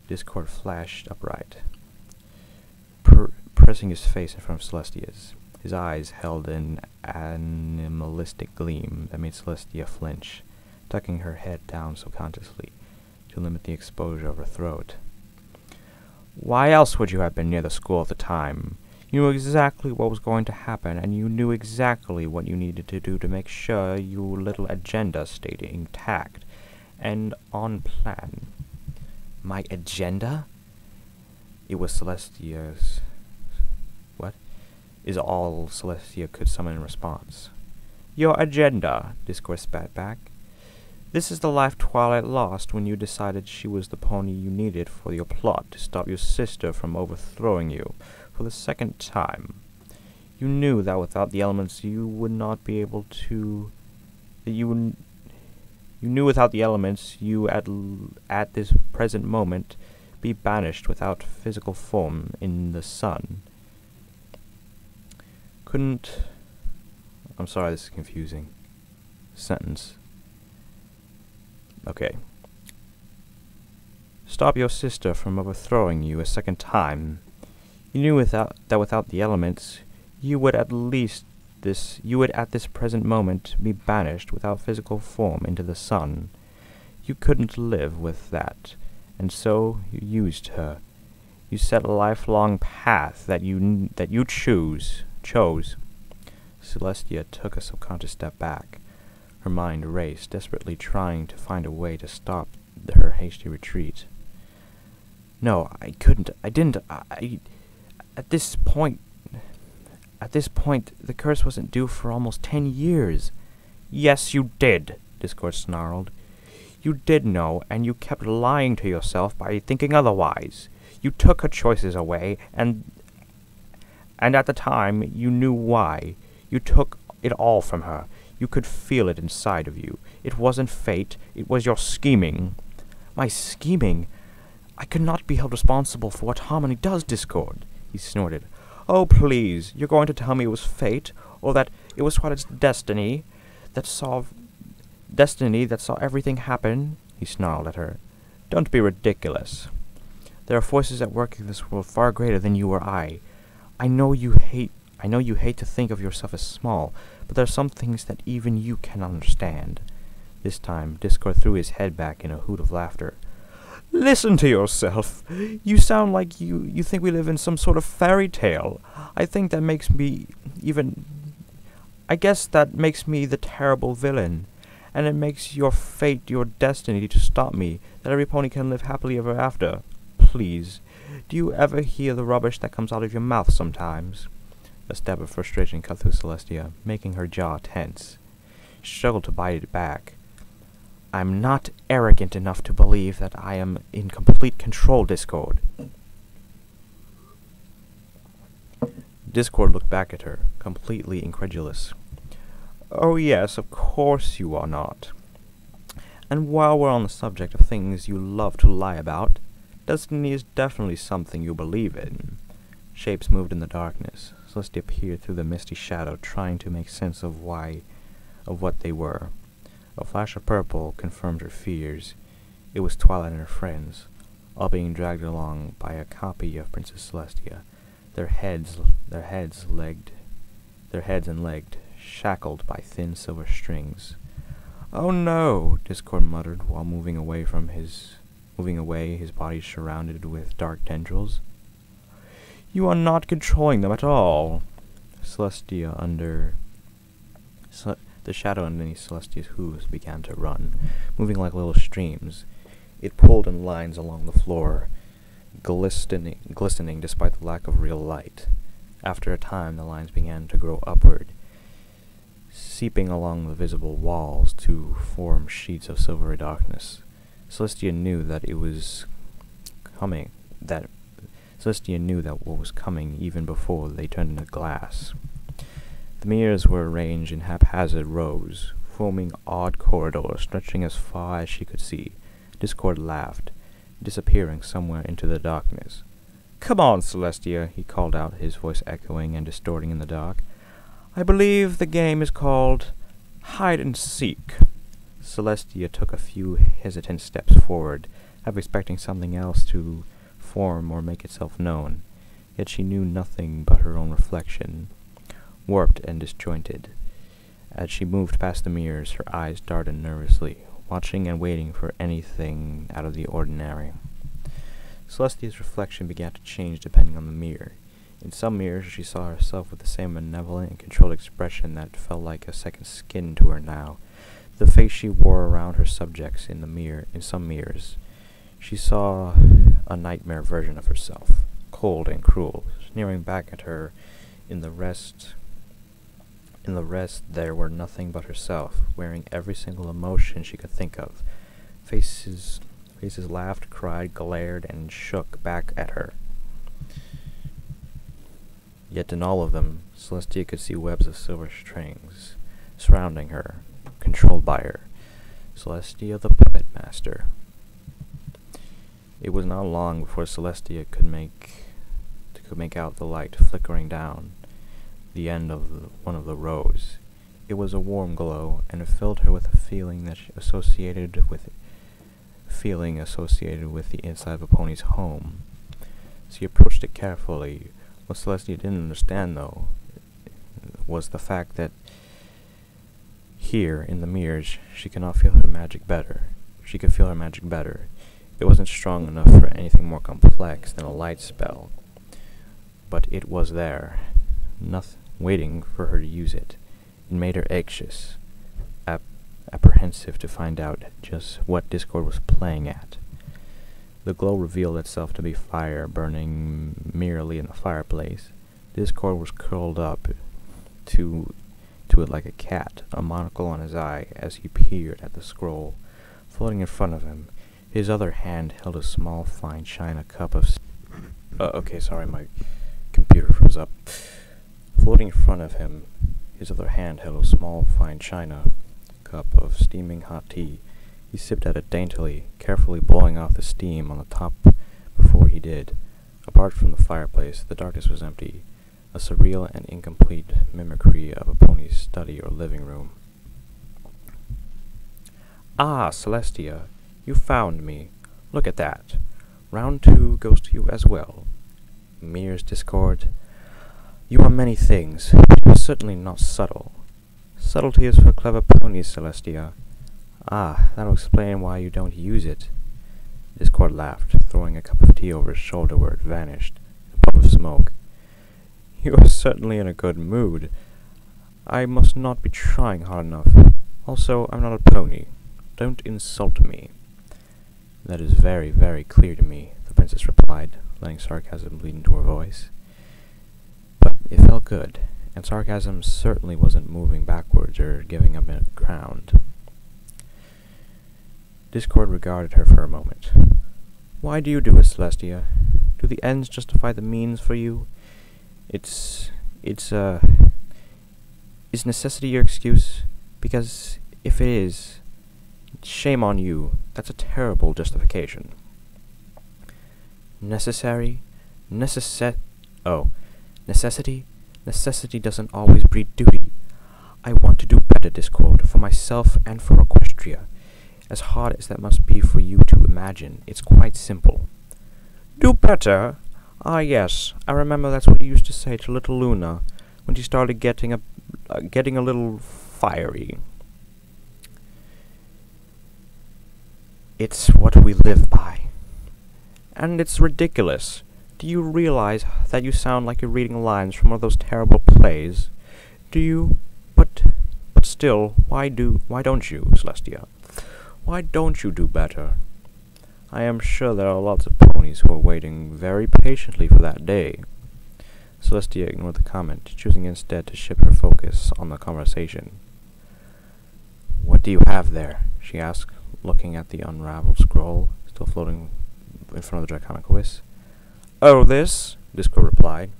Discord flashed upright, pressing his face in front of Celestia's. His eyes held an animalistic gleam that made Celestia flinch, tucking her head down subconsciously to limit the exposure of her throat. Why else would you have been near the school at the time? You knew exactly what was going to happen, and you knew exactly what you needed to do to make sure your little agenda stayed intact and on plan. My agenda? It was Celestia's... What? Is all Celestia could summon in response. Your agenda, Discord spat back. This is the life Twilight lost when you decided she was the pony you needed for your plot to stop your sister from overthrowing you for the second time. You knew that without the elements you would not be able to... You knew without the elements you at this present moment be banished without physical form in the sun. I'm sorry, this is confusing. Sentence. Okay. Stop your sister from overthrowing you a second time. You knew that without the elements, you would at this present moment be banished without physical form into the sun. You couldn't live with that, and so you used her. You set a lifelong path that you chose. Celestia took a subconscious step back. Her mind raced, desperately trying to find a way to stop her hasty retreat. No, I couldn't. I didn't. At this point, the curse wasn't due for almost 10 years. Yes, you did, Discord snarled. You did know, and you kept lying to yourself by thinking otherwise. You took her choices away, and at the time, you knew why. You took it all from her. You could feel it inside of you. It wasn't fate, it was your scheming. My scheming? I could not be held responsible for what Harmony does, Discord, he snorted. Oh, please, you're going to tell me it was fate, or that it was Twilight's destiny that saw everything happen? He snarled at her. Don't be ridiculous. There are forces at work in this world far greater than you or I. I know you hate to think of yourself as small, but there are some things that even you cannot understand. This time, Discord threw his head back in a hoot of laughter. Listen to yourself. You sound like you think we live in some sort of fairy tale. I think that makes me I guess that makes me the terrible villain. And it makes your fate your destiny to stop me, that every pony can live happily ever after. Please, do you ever hear the rubbish that comes out of your mouth sometimes? A stab of frustration cut through Celestia, making her jaw tense. She struggled to bite it back. I'm not arrogant enough to believe that I am in complete control, Discord. Discord looked back at her, completely incredulous. Oh yes, of course you are not. And while we're on the subject of things you love to lie about, destiny is definitely something you believe in. Shapes moved in the darkness. Celestia peered through the misty shadow, trying to make sense of what they were. A flash of purple confirmed her fears. It was Twilight and her friends, all being dragged along by a copy of Princess Celestia, their heads and legged, shackled by thin silver strings. Oh no, Discord muttered while moving away, his body surrounded with dark tendrils. You are not controlling them at all. The shadow underneath Celestia's hooves began to run, moving like little streams. It pulled in lines along the floor, glistening despite the lack of real light. After a time, the lines began to grow upward, seeping along the visible walls to form sheets of silvery darkness. Celestia knew that what was coming even before they turned into glass. The mirrors were arranged in haphazard rows, forming odd corridors stretching as far as she could see. Discord laughed, disappearing somewhere into the darkness. Come on, Celestia, he called out, his voice echoing and distorting in the dark. I believe the game is called hide and seek. Celestia took a few hesitant steps forward, half expecting something else to form or make itself known. Yet she knew nothing but her own reflection, warped and disjointed. As she moved past the mirrors, her eyes darted nervously, watching and waiting for anything out of the ordinary. Celestia's reflection began to change depending on the mirror. In some mirrors she saw herself with the same benevolent and controlled expression that felt like a second skin to her now. The face she wore around her subjects in some mirrors, she saw a nightmare version of herself, cold and cruel, sneering back at her. In the rest there were nothing but herself, wearing every single emotion she could think of. Faces laughed, cried, glared, and shook back at her. Yet in all of them, Celestia could see webs of silver strings surrounding her, controlled by her. Celestia the Puppet Master. It was not long before Celestia could make out the light flickering down the end of one of the rows. It was a warm glow, and it filled her with a feeling associated with the inside of a pony's home. She approached it carefully. What Celestia didn't understand, though, was the fact that here, in the mirrors, she could not feel her magic better. She could feel her magic better. It wasn't strong enough for anything more complex than a light spell, but it was there, waiting for her to use it. It made her anxious, apprehensive to find out just what Discord was playing at. The glow revealed itself to be fire burning merely in the fireplace. Discord was curled up to it like a cat, a monocle on his eye as he peered at the scroll. Floating in front of him, his other hand held a small fine china cup of okay, sorry, my computer froze up. Floating in front of him, his other hand held a small fine china cup of steaming hot tea. He sipped at it daintily, carefully blowing off the steam on the top before he did. Apart from the fireplace, the darkness was empty, a surreal and incomplete mimicry of a pony's study or living room. Ah, Celestia, you found me. Look at that. Round 2 goes to you as well. Mirrors, Discord. You are many things, but you are certainly not subtle. Subtlety is for clever ponies, Celestia. Ah, that'll explain why you don't use it. Discord laughed, throwing a cup of tea over his shoulder where it vanished, a puff of smoke. You are certainly in a good mood. I must not be trying hard enough. Also, I'm not a pony. Don't insult me. That is very, very clear to me, the princess replied, letting sarcasm bleed into her voice. But it felt good, and sarcasm certainly wasn't moving backwards or giving up ground. Discord regarded her for a moment. Why do you do it, Celestia? Do the ends justify the means for you? Is necessity your excuse? Because if it is, shame on you. That's a terrible justification. Necessary? Necessity? Necessity doesn't always breed duty. I want to do better, Discord, for myself and for Equestria. As hard as that must be for you to imagine, it's quite simple. Do better? Ah, yes, I remember that's what you used to say to little Luna when she started getting a little fiery. It's what we live by. And it's ridiculous. Do you realize that you sound like you're reading lines from one of those terrible plays? Do you? But still, why don't you, Celestia? Why don't you do better? I am sure there are lots of ponies who are waiting very patiently for that day. Celestia ignored the comment, choosing instead to shift her focus on the conversation. What do you have there? She asked, looking at the unraveled scroll still floating in front of the draconic whisk. Oh, this? Discord replied.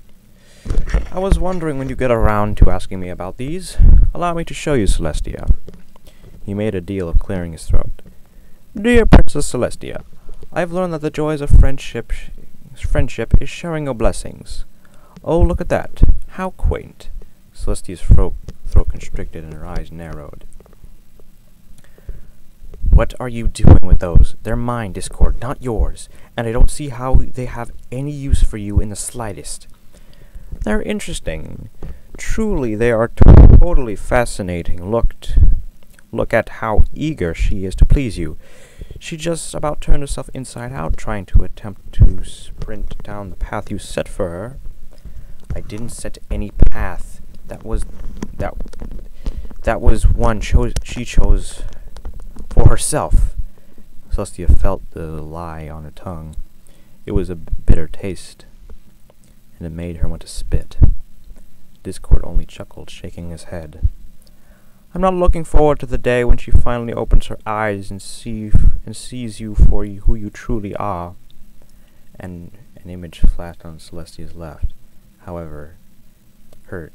I was wondering when you get around to asking me about these. Allow me to show you, Celestia. He made a deal of clearing his throat. Dear Princess Celestia, I've learned that the joys of friendship is sharing your blessings. Oh, look at that. How quaint. Celestia's throat constricted and her eyes narrowed. What are you doing with those? They're mine, Discord, not yours, and I don't see how they have any use for you in the slightest. They're interesting. Truly, they are totally fascinating. Look at how eager she is to please you. She just about turned herself inside out trying to attempt to sprint down the path you set for her. I didn't set any path. That was one she chose for herself. Celestia felt the lie on her tongue. It was a bitter taste, and it made her want to spit. Discord only chuckled, shaking his head. I'm not looking forward to the day when she finally opens her eyes and sees you for who you truly are. And an image flashed on Celestia's left. However, her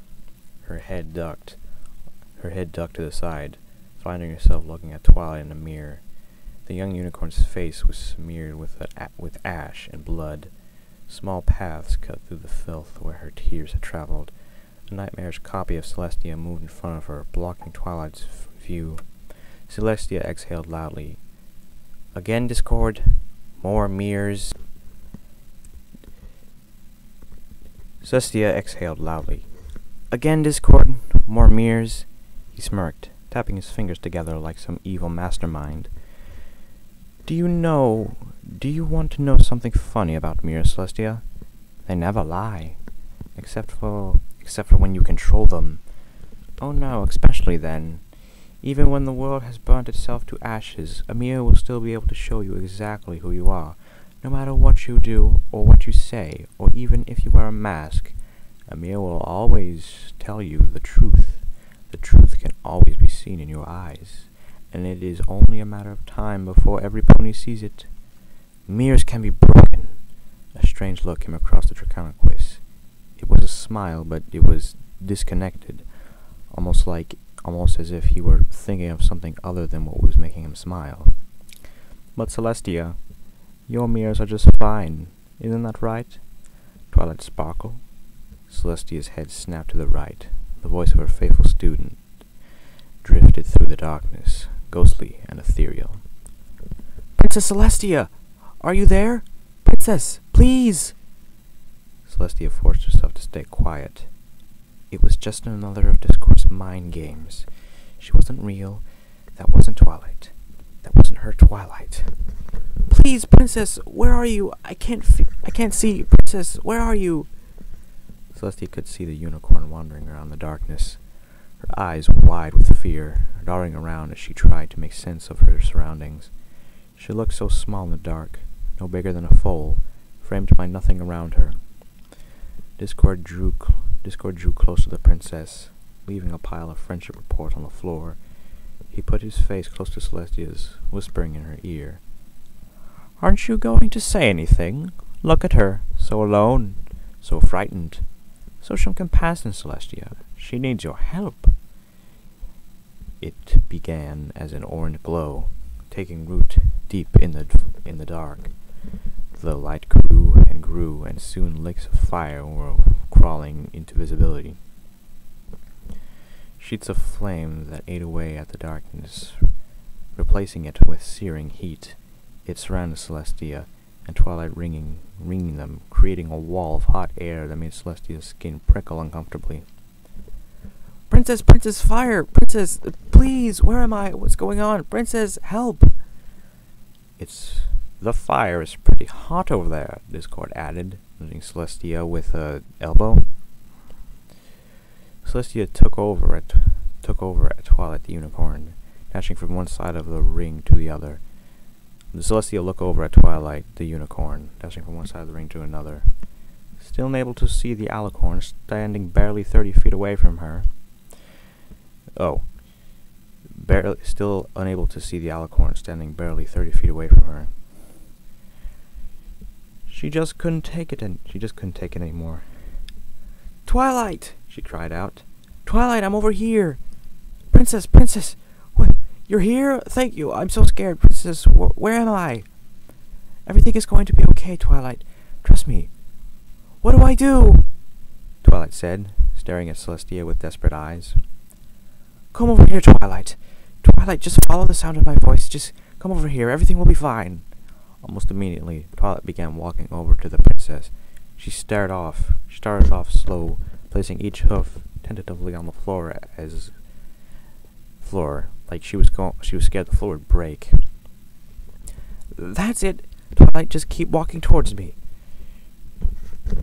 head ducked to the side, finding herself looking at Twilight in a mirror. The young unicorn's face was smeared with ash and blood. Small paths cut through the filth where her tears had traveled. A nightmarish copy of Celestia moved in front of her, blocking Twilight's view. Celestia exhaled loudly. Again, Discord? More mirrors? Celestia exhaled loudly. Again, Discord? More mirrors? He smirked, tapping his fingers together like some evil mastermind. Do you want to know something funny about mirrors, Celestia? They never lie. Except for when you control them. Oh no, especially then. Even when the world has burnt itself to ashes, a mirror will still be able to show you exactly who you are. No matter what you do, or what you say, or even if you wear a mask, a mirror will always tell you the truth. The truth can always be seen in your eyes, and it is only a matter of time before every pony sees it. Mirrors can be broken. A strange look came across the draconic whisk. It was a smile, but it was disconnected, almost as if he were thinking of something other than what was making him smile. But Celestia, your mirrors are just fine, isn't that right? Twilight sparkled. Celestia's head snapped to the right. The voice of her faithful student drifted through the darkness, ghostly and ethereal. Princess Celestia! Are you there? Princess, please! Celestia forced herself to stay quiet. It was just another of Discord's mind games. She wasn't real. That wasn't Twilight. her Twilight. Please, Princess, where are you? I can't see. Princess, where are you? Celestia could see the unicorn wandering around the darkness, her eyes wide with fear, darting around as she tried to make sense of her surroundings. She looked so small in the dark, no bigger than a foal, framed by nothing around her. Discord drew close to the princess, leaving a pile of friendship reports on the floor. He put his face close to Celestia's, whispering in her ear. "Aren't you going to say anything? Look at her, so alone, so frightened. Show some compassion, Celestia. She needs your help." It began as an orange glow, taking root deep in the dark. The light grew and grew, and soon licks of fire were crawling into visibility. Sheets of flame that ate away at the darkness, replacing it with searing heat. It surrounded Celestia, and Twilight ringing them, creating a wall of hot air that made Celestia's skin prickle uncomfortably. "Princess, Princess, fire! Princess, please, where am I? What's going on? Princess, help!" The fire is pretty hot over there," Discord added, nudging Celestia with an elbow. Celestia took over at Twilight the unicorn, dashing from one side of the ring to the other. Celestia looked over at Twilight the unicorn, dashing from one side of the ring to another. Still unable to see the alicorn standing barely 30 feet away from her. Still unable to see the alicorn standing barely 30 feet away from her. She just couldn't take it anymore. "Twilight!" she cried out. "Twilight, I'm over here! Princess, Princess! What? You're here? Thank you! I'm so scared, Princess! Where am I? Everything is going to be okay, Twilight. Trust me. What do I do?" Twilight said, staring at Celestia with desperate eyes. "Come over here, Twilight. Twilight, just follow the sound of my voice. Just come over here. Everything will be fine." Almost immediately, Twilight began walking over to the princess. She started off slow, placing each hoof tentatively on the floor like she was scared the floor would break. "That's it, Twilight. Just keep walking towards me."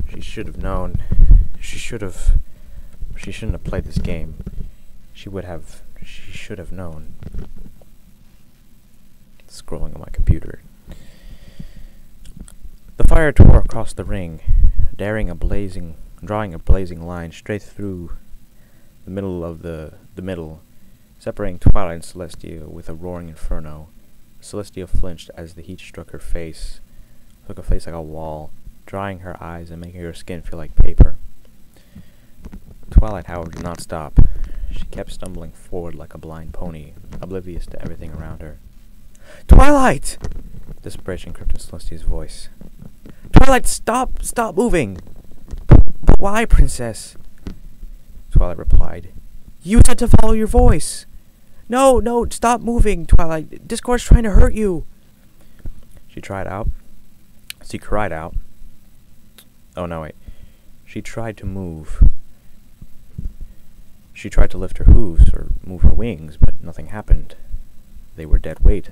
She should have known. She shouldn't have played this game. She should have known. Scrolling on my computer. The fire tore across the ring, drawing a blazing line straight through the middle, separating Twilight and Celestia with a roaring inferno. Celestia flinched as the heat struck her face like a wall, drying her eyes and making her skin feel like paper. Twilight, however, did not stop. She kept stumbling forward like a blind pony, oblivious to everything around her. "Twilight!" Desperation crept in Celestia's voice. "Twilight, stop! Stop moving!" But why, Princess?" Twilight replied. "You said to follow your voice." No, stop moving, Twilight. Discord's trying to hurt you." She cried out. Oh, no, wait. She tried to move. She tried to lift her hooves or move her wings, but nothing happened. They were dead weight,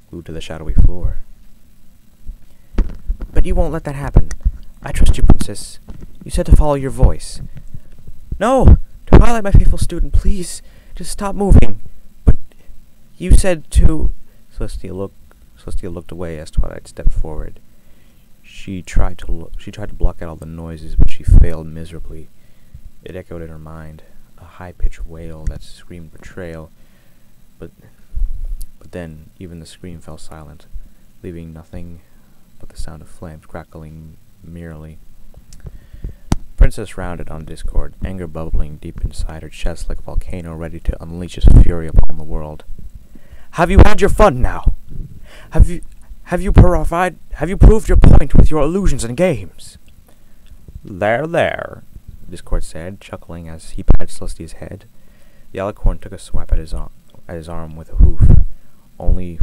glued to the shadowy floor. "But you won't let that happen. I trust you, Princess. You said to follow your voice." "No! Twilight, my faithful student, please, just stop moving." "But you said to..." Celestia looked away as Twilight stepped forward. She tried to block out all the noises, but she failed miserably. It echoed in her mind, a high-pitched wail that screamed betrayal. But then even the scream fell silent, leaving nothing but the sound of flames crackling merrily. Princess rounded on Discord, anger bubbling deep inside her chest like a volcano ready to unleash its fury upon the world. "Have you had your fun now? Have you proved your point with your illusions and games?" There, Discord said, chuckling as he patted Celestia's head. The alicorn took a swipe at his arm with a hoof, only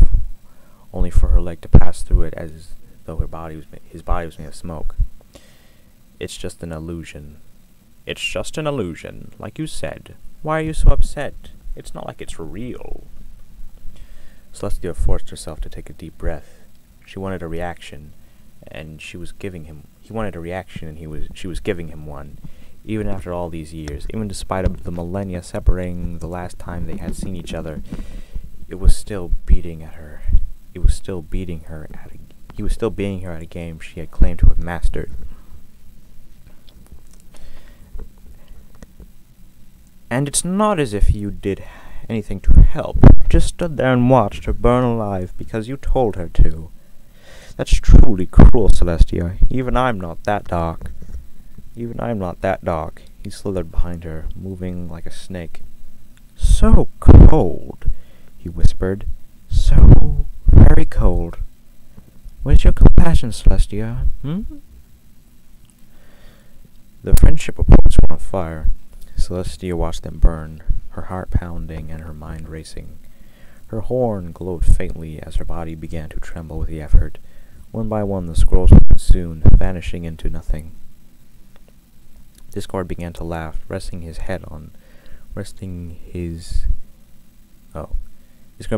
for her leg to pass through it as though his body was made of smoke. "It's just an illusion." "It's just an illusion, like you said. Why are you so upset? It's not like it's real." Celestia forced herself to take a deep breath. She wanted a reaction, and she was giving him. He wanted a reaction, and she was giving him one. Even after all these years, even despite the millennia separating the last time they had seen each other, it was still beating at her. It was still beating her at he was still beating her at a game she had claimed to have mastered. And it's not as if you did anything to help. You just stood there and watched her burn alive because you told her to. That's truly cruel, Celestia. Even I'm not that dark. Even I'm not that dark. He slithered behind her, moving like a snake. So cold, he whispered. So very cold. Where's your compassion, Celestia? The friendship reports were on fire. Celestia watched them burn, her heart pounding and her mind racing. Her horn glowed faintly as her body began to tremble with the effort. One by one the scrolls were consumed, vanishing into nothing. Discord began to laugh, Discord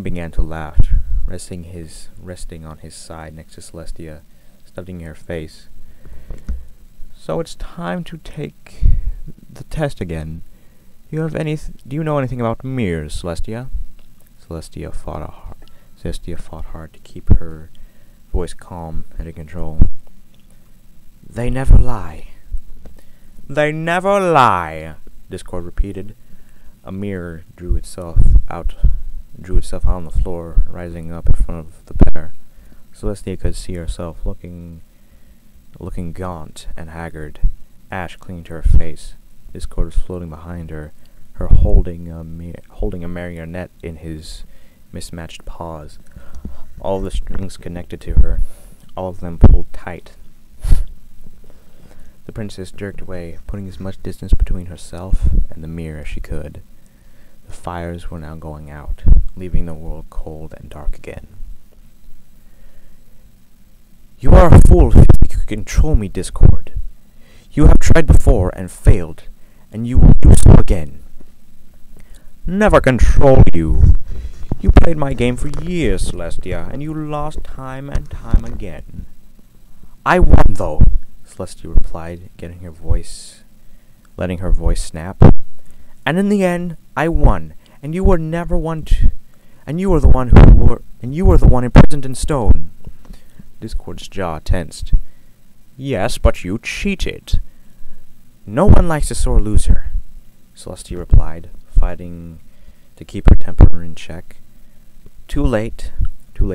began to laugh, resting on his side next to Celestia, studying her face. So it's time to take the test again. Do you know anything about mirrors, Celestia? Celestia fought hard to keep her voice calm and in control. They never lie. They never lie, Discord repeated. A mirror drew itself out on the floor, rising up in front of the pair. Celestia could see herself looking gaunt and haggard, ash clinging to her face. Discord was floating behind her, holding a marionette in his mismatched paws. All the strings connected to her, all of them pulled tight. The princess jerked away, putting as much distance between herself and the mirror as she could. The fires were now going out, leaving the world cold and dark again. You are a fool if you think you can control me, Discord. You have tried before and failed, and you will do so again. Never control you. You played my game for years, Celestia, and you lost time and time again. I won, though, Celestia replied, letting her voice snap. And in the end, I won, and you were never one and you were the one imprisoned in stone. Discord's jaw tensed. Yes, but you cheated. No one likes a sore loser, Celestia replied, fighting to keep her temper in check. Too late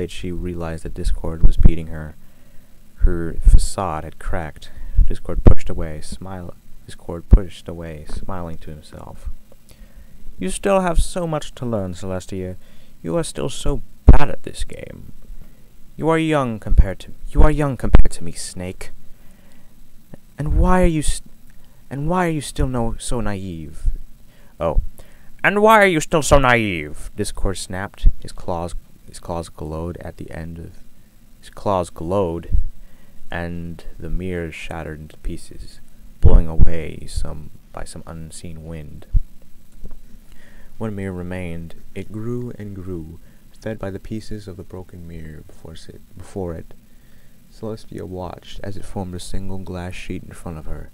she realized that Discord was beating her. Her facade had cracked. Discord pushed away, smiling to himself. You still have so much to learn, Celestia. You are still so bad at this game. You are young compared to me, Snake. And why are you still so naive? Oh. And why are you still so naive? Discord snapped. His claws glowed and the mirror shattered into pieces, blowing away by some unseen wind. One mirror remained. It grew and grew, fed by the pieces of the broken mirror before it. Celestia watched as it formed a single glass sheet in front of her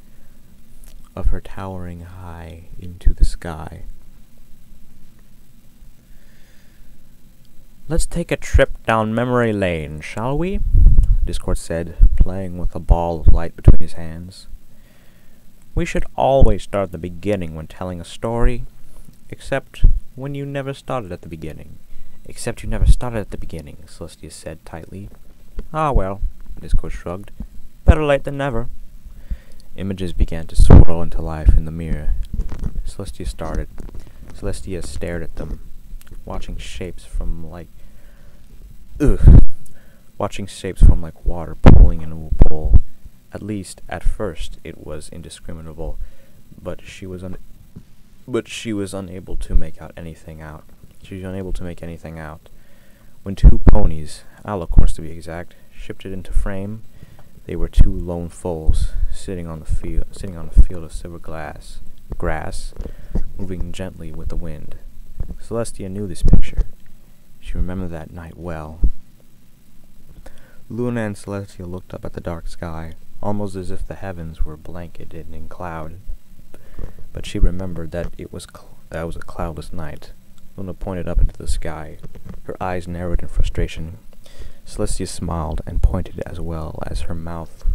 towering high into the sky. Let's take a trip down memory lane, shall we? Discord said, playing with a ball of light between his hands. We should always start at the beginning when telling a story, except you never started at the beginning, Celestia said tightly. Ah well, Discord shrugged. Better late than never. Images began to swirl into life in the mirror. Celestia stared at them, watching shapes from like water pooling in a bowl. At least at first it was indiscriminable, but she was unable to make anything out. When two ponies, alicorns to be exact, shifted into frame, they were two lone foals sitting on a field of silver grass, moving gently with the wind. Celestia knew this picture. She remembered that night well. Luna and Celestia looked up at the dark sky, almost as if the heavens were blanketed in cloud. But she remembered that it was a cloudless night. Luna pointed up into the sky, her eyes narrowed in frustration. Celestia smiled and pointed as well as her mouth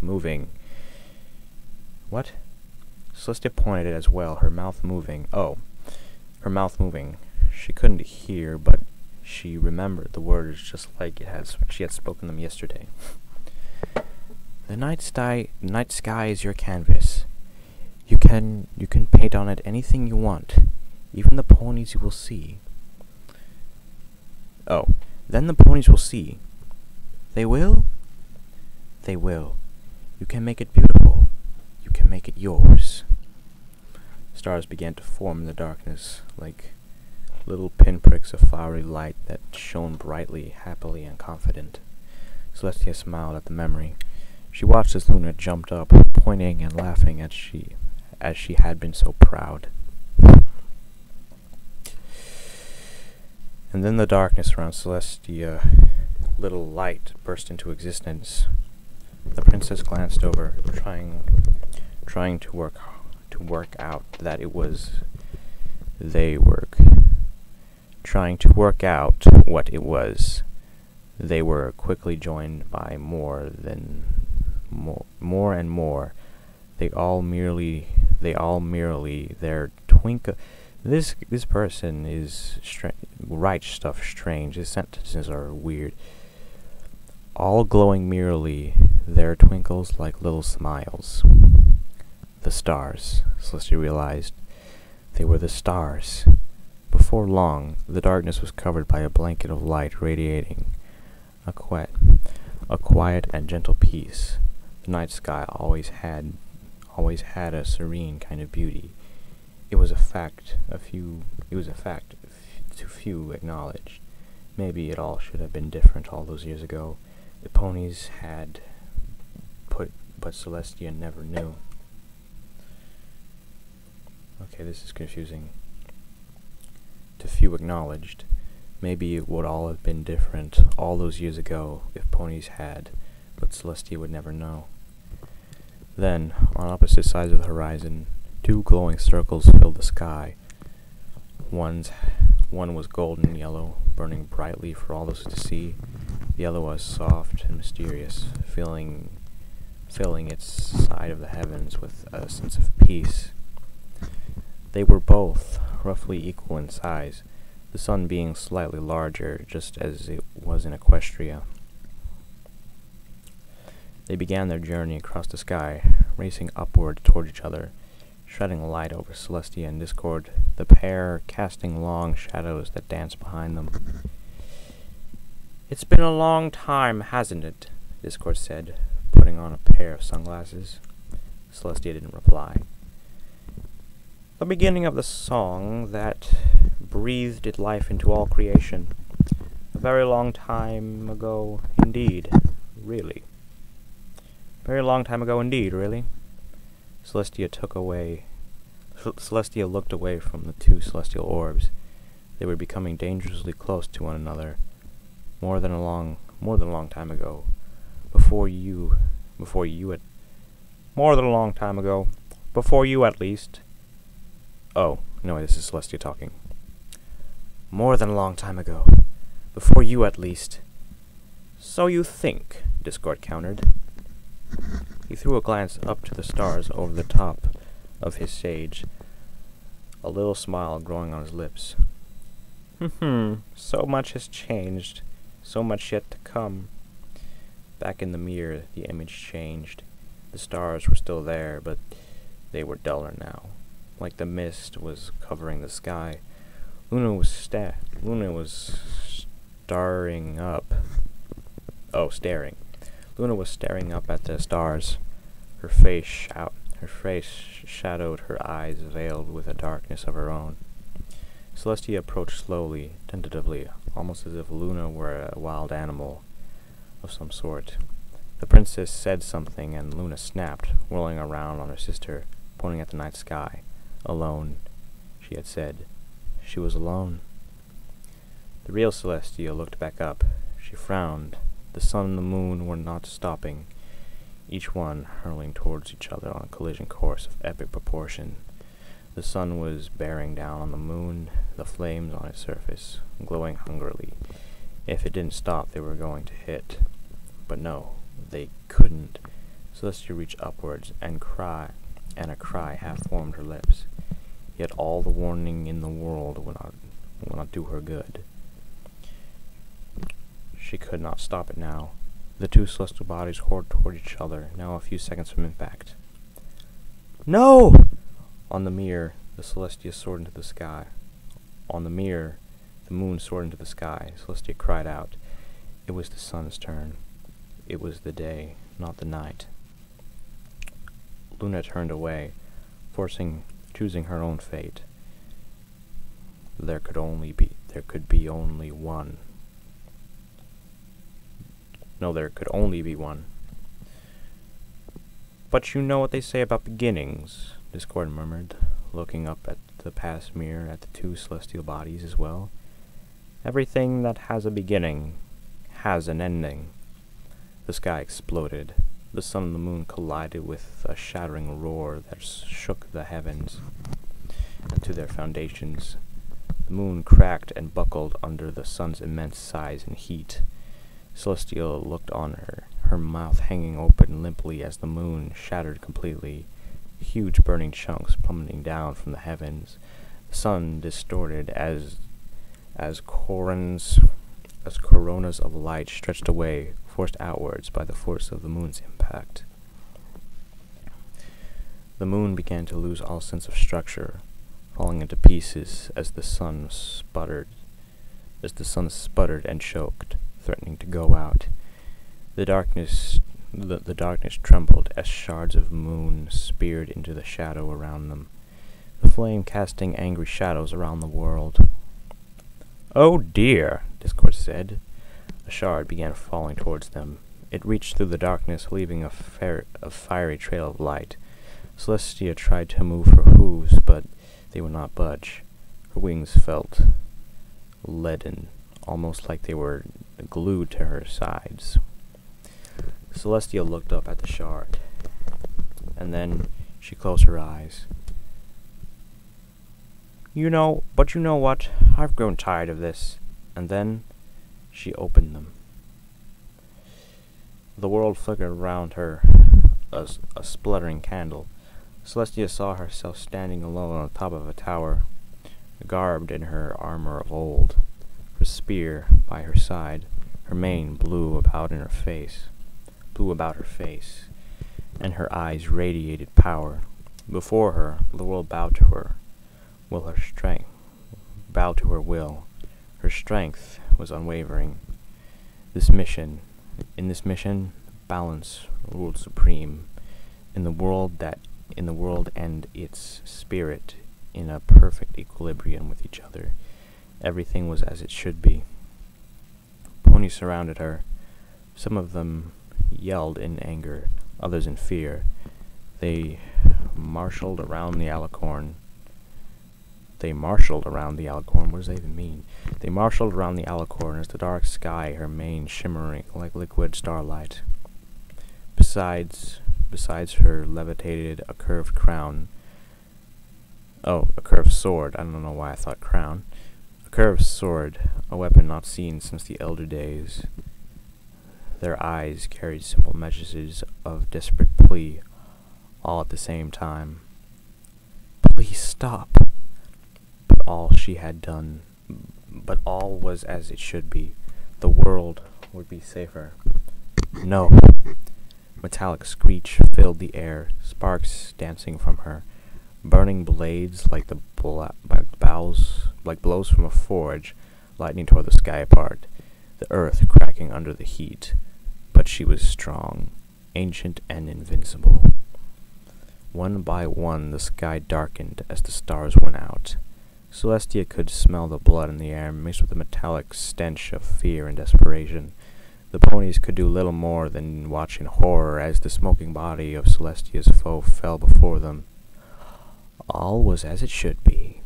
moving. What? Celestia pointed as well, her mouth moving. Oh, her mouth moving. She couldn't hear, but she remembered the words just like she had spoken them yesterday. The night sky is your canvas. You can paint on it anything you want, even the ponies you will see. Oh, then the ponies will see. They will? They will. You can make it beautiful. You can make it yours. Stars began to form in the darkness, like little pinpricks of flowery light that shone brightly, happily, and confident. Celestia smiled at the memory. She watched as Luna jumped up, pointing and laughing as she had been so proud. And then the darkness around Celestia, little light burst into existence. The princess glanced over, trying to work out that it was trying to work out what it was. They were quickly joined by more and more. They all merely their twinkle. This person is writes stuff strange. His sentences are weird. All glowing merely, their twinkles like little smiles. The stars, Celestia realized. They were the stars. Before long, the darkness was covered by a blanket of light radiating a quiet and gentle peace. The night sky always had a serene kind of beauty. It was a fact too few acknowledged. Maybe it all should have been different all those years ago. The ponies had but Celestia never knew. Okay, this is confusing. Too few acknowledged. Maybe it would all have been different all those years ago if ponies had, but Celestia would never know. Then, on opposite sides of the horizon, two glowing circles filled the sky. One was golden yellow, burning brightly for all those to see. The other was soft and mysterious, filling its side of the heavens with a sense of peace. They were both roughly equal in size, the sun being slightly larger, just as it was in Equestria. They began their journey across the sky, racing upward toward each other, shedding light over Celestia and Discord, the pair casting long shadows that danced behind them. "It's been a long time, hasn't it?" Discord said, putting on a pair of sunglasses. Celestia didn't reply. "The beginning of the song that breathed its life into all creation. A very long time ago indeed, really. Very long time ago indeed, really." Celestia looked away from the two celestial orbs. They were becoming dangerously close to one another. More than a long time ago. More than a long time ago. Before you, at least. Oh, no, this is Celestia talking. "More than a long time ago. Before you, at least." "So you think," Discord countered. He threw a glance up to the stars over the top of his sage, a little smile growing on his lips. So much has changed, so much yet to come." Back in the mirror, the image changed. The stars were still there, but they were duller now, like the mist was covering the sky. Luna was staring up. Luna was staring up at the stars. Her face shadowed, her eyes veiled with a darkness of her own. Celestia approached slowly, tentatively, almost as if Luna were a wild animal of some sort. The princess said something, and Luna snapped, whirling around on her sister, pointing at the night sky. "Alone," she had said. She was alone. The real Celestia looked back up. She frowned. The sun and the moon were not stopping, each one hurling towards each other on a collision course of epic proportion. The sun was bearing down on the moon, the flames on its surface, glowing hungrily. If it didn't stop, they were going to hit. But no, they couldn't. Celestia reached upwards, and a cry half formed her lips. Yet all the warning in the world would not do her good. She could not stop it now. The two celestial bodies poured toward each other, now a few seconds from impact. No! On the mirror, the Celestia soared into the sky. On the mirror, the moon soared into the sky. Celestia cried out. It was the sun's turn. It was the day, not the night. Luna turned away, choosing her own fate. There could be only one. No, there could only be one. But you know what they say about beginnings, Discord murmured, looking up at the past mirror at the two celestial bodies as well. Everything that has a beginning has an ending. The sky exploded. The sun and the moon collided with a shattering roar that shook the heavens to their foundations. The moon cracked and buckled under the sun's immense size and heat. Celestia looked on her mouth hanging open limply as the moon shattered completely, huge burning chunks plummeting down from the heavens. The sun distorted as coronas of light stretched away, forced outwards by the force of the moon's impact. The moon began to lose all sense of structure, falling into pieces as the sun sputtered and choked, threatening to go out. The darkness trembled as shards of moon speared into the shadow around them, the flame casting angry shadows around the world. "Oh dear," Discord said. A shard began falling towards them. It reached through the darkness, leaving a fiery trail of light. Celestia tried to move her hooves, but they would not budge. Her wings felt leaden, almost like they were glued to her sides. Celestia looked up at the shard, and then she closed her eyes. You know what? I've grown tired of this. And then she opened them. The world flickered around her, a spluttering candle. Celestia saw herself standing alone on the top of a tower, garbed in her armor of old, her spear by her side. Her mane blew about her face, and her eyes radiated power. Before her, the world bowed to her will. Her strength was unwavering. In this mission, balance ruled supreme. In the world and its spirit, in a perfect equilibrium with each other, everything was as it should be. Ponies surrounded her. Some of them yelled in anger, others in fear. They marshaled around the alicorn. What does that even mean? They marshaled around the alicorn as the dark sky, her mane shimmering like liquid starlight. Besides her levitated a curved crown. Oh, a curved sword. I don't know why I thought crown. A curved sword, a weapon not seen since the elder days. Their eyes carried simple messages of desperate plea, all at the same time. Please stop. But all was as it should be. The world would be safer. No. Metallic screech filled the air, sparks dancing from her, burning blades like blows from a forge, lightning tore the sky apart, the earth cracking under the heat. But she was strong, ancient and invincible. One by one the sky darkened as the stars went out. Celestia could smell the blood in the air mixed with the metallic stench of fear and desperation. The ponies could do little more than watch in horror as the smoking body of Celestia's foe fell before them. All was as it should be.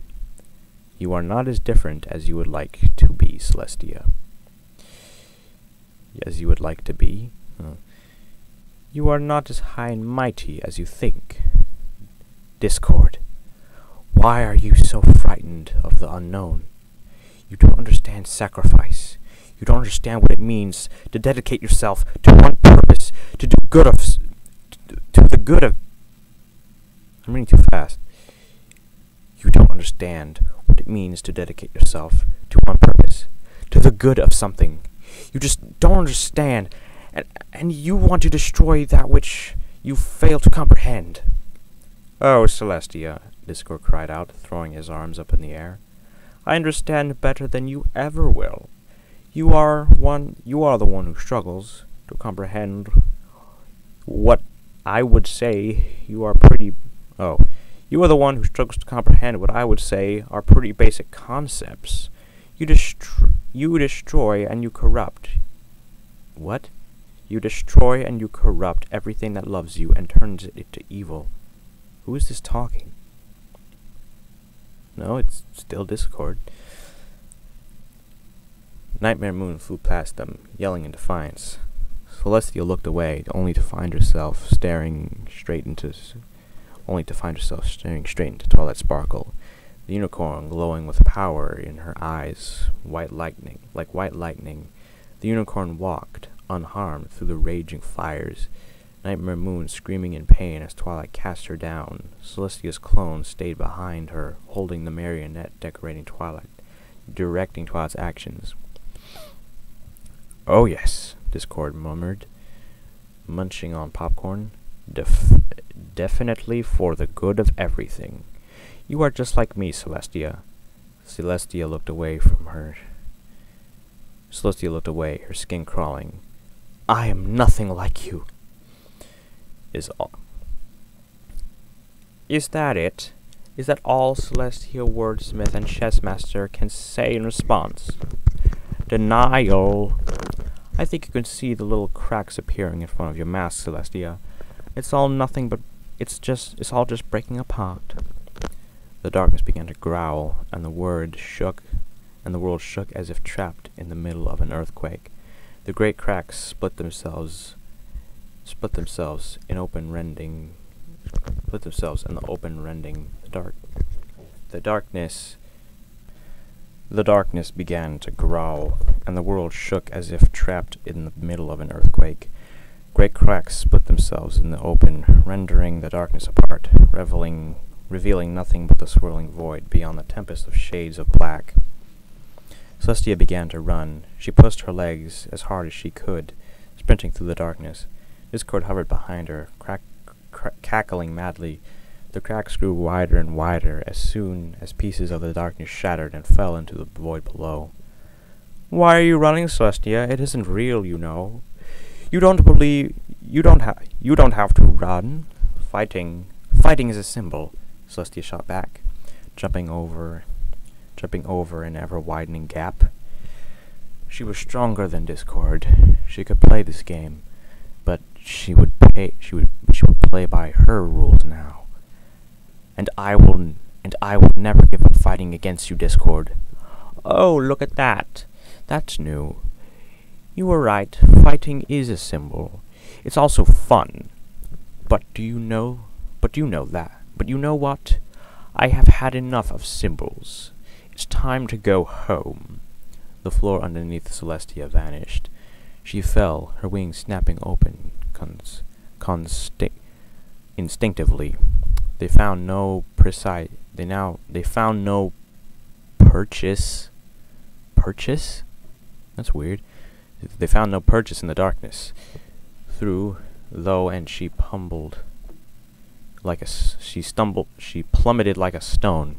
You are not as different as you would like to be, Celestia. As you would like to be? You are not as high and mighty as you think. Discord. Why are you so frightened of the unknown? You don't understand sacrifice. You don't understand what it means to dedicate yourself to one purpose, to do good of, to the good of. I'm reading too fast. You don't understand what it means to dedicate yourself to one purpose, to the good of something. You just don't understand, and you want to destroy that which you fail to comprehend. Oh, Celestia, Discord cried out, throwing his arms up in the air. I understand better than you ever will. You are the one who struggles to comprehend what I would say you are pretty... Oh, you are the one who struggles to comprehend what I would say are pretty basic concepts. You destroy and you corrupt. What? You destroy and you corrupt everything that loves you and turns it into evil. Who is this talking? No, it's still Discord. Nightmare Moon flew past them, yelling in defiance. Celestia looked away, only to find herself staring straight into Twilight Sparkle, the unicorn glowing with power in her eyes, like white lightning. The unicorn walked, unharmed, through the raging fires, Nightmare Moon screaming in pain as Twilight cast her down. Celestia's clone stayed behind her, holding the marionette directing Twilight's actions. Oh yes, Discord murmured, munching on popcorn. Definitely for the good of everything. You are just like me, Celestia. Celestia looked away, her skin crawling. I am nothing like you. Is that it? Is that all Celestia, Wordsmith, and Chessmaster can say in response? Denial. I think you can see the little cracks appearing in front of your mask, Celestia. It's all nothing but it's all just breaking apart. The darkness began to growl, and the world shook as if trapped in the middle of an earthquake. The great cracks split themselves in open rending. The darkness began to growl, and the world shook as if trapped in the middle of an earthquake. Great cracks split themselves in the open, rendering the darkness apart, revealing nothing but the swirling void beyond the tempest of shades of black. Celestia began to run. She pushed her legs as hard as she could, sprinting through the darkness. Discord hovered behind her, cackling madly. The cracks grew wider and wider as soon as pieces of the darkness shattered and fell into the void below. Why are you running, Celestia? It isn't real, you know. You don't have to run. Fighting is a symbol, Celestia shot back, jumping over an ever-widening gap. She was stronger than Discord. She could play this game, but she would play by her rules now. And I will never give up fighting against you, Discord. Oh, look at that. That's new. You were right. Fighting is a symbol. It's also fun. But you know what? I have had enough of symbols. It's time to go home. The floor underneath Celestia vanished. She fell, her wings snapping open instinctively. They found no purchase. Purchase? That's weird. They found no purchase in the darkness. She plummeted like a stone.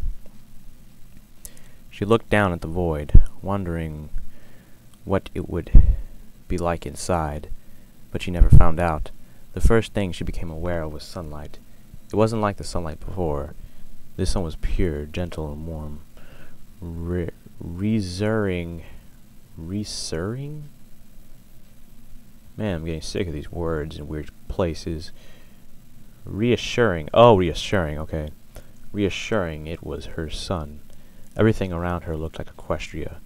She looked down at the void, wondering what it would be like inside, but she never found out. The first thing she became aware of was sunlight. It wasn't like the sunlight before. This sun was pure, gentle, and warm. Reassuring? Man, I'm getting sick of these words in weird places. Reassuring. Oh, reassuring, okay. Reassuring, it was her sun. Everything around her looked like Equestria.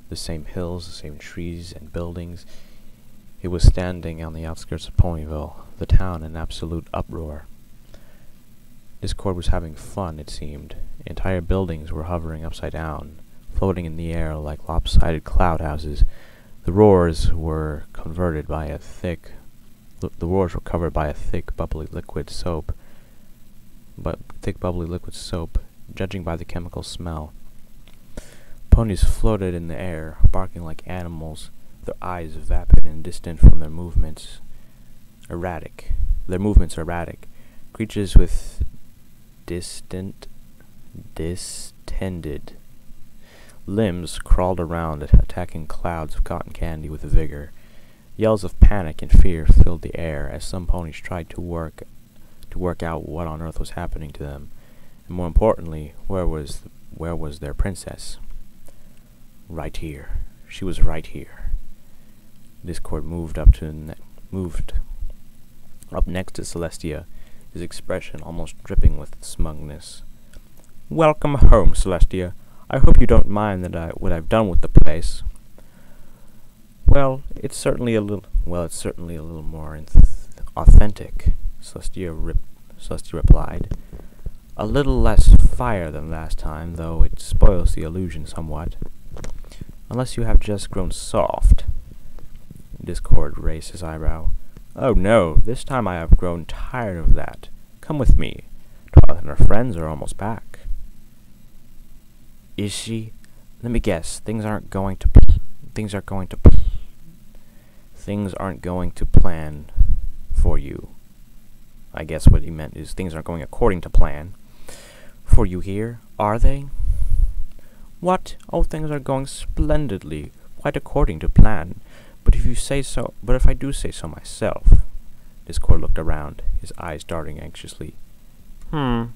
The same hills, the same trees and buildings. It was standing on the outskirts of Ponyville, the town in absolute uproar. Discord was having fun, it seemed. Entire buildings were hovering upside down, floating in the air like lopsided cloud houses. The roars were covered by a thick, bubbly liquid soap. Judging by the chemical smell. Ponies floated in the air, barking like animals, their eyes vapid and distant from their movements. Erratic. Creatures with distended limbs crawled around, attacking clouds of cotton candy with vigor. Yells of panic and fear filled the air as some ponies tried to work out what on earth was happening to them, and more importantly, where was their princess? Right here. She was right here. Discord moved up next to Celestia, his expression almost dripping with smugness. "Welcome home, Celestia. I hope you don't mind what I've done with the place." It's certainly a little more authentic," Celestia replied. "A little less fire than last time, though it spoils the illusion somewhat. Unless you have just grown soft." Discord raised his eyebrow. "Oh no, this time I have grown tired of that. Come with me. Twilight and her friends are almost back." "Is she? Let me guess, things aren't going to plan for you." I guess what he meant is things aren't going according to plan. "For you here, are they?" "What? Oh, things are going splendidly, quite according to plan. But if I do say so myself." Discord looked around, his eyes darting anxiously. They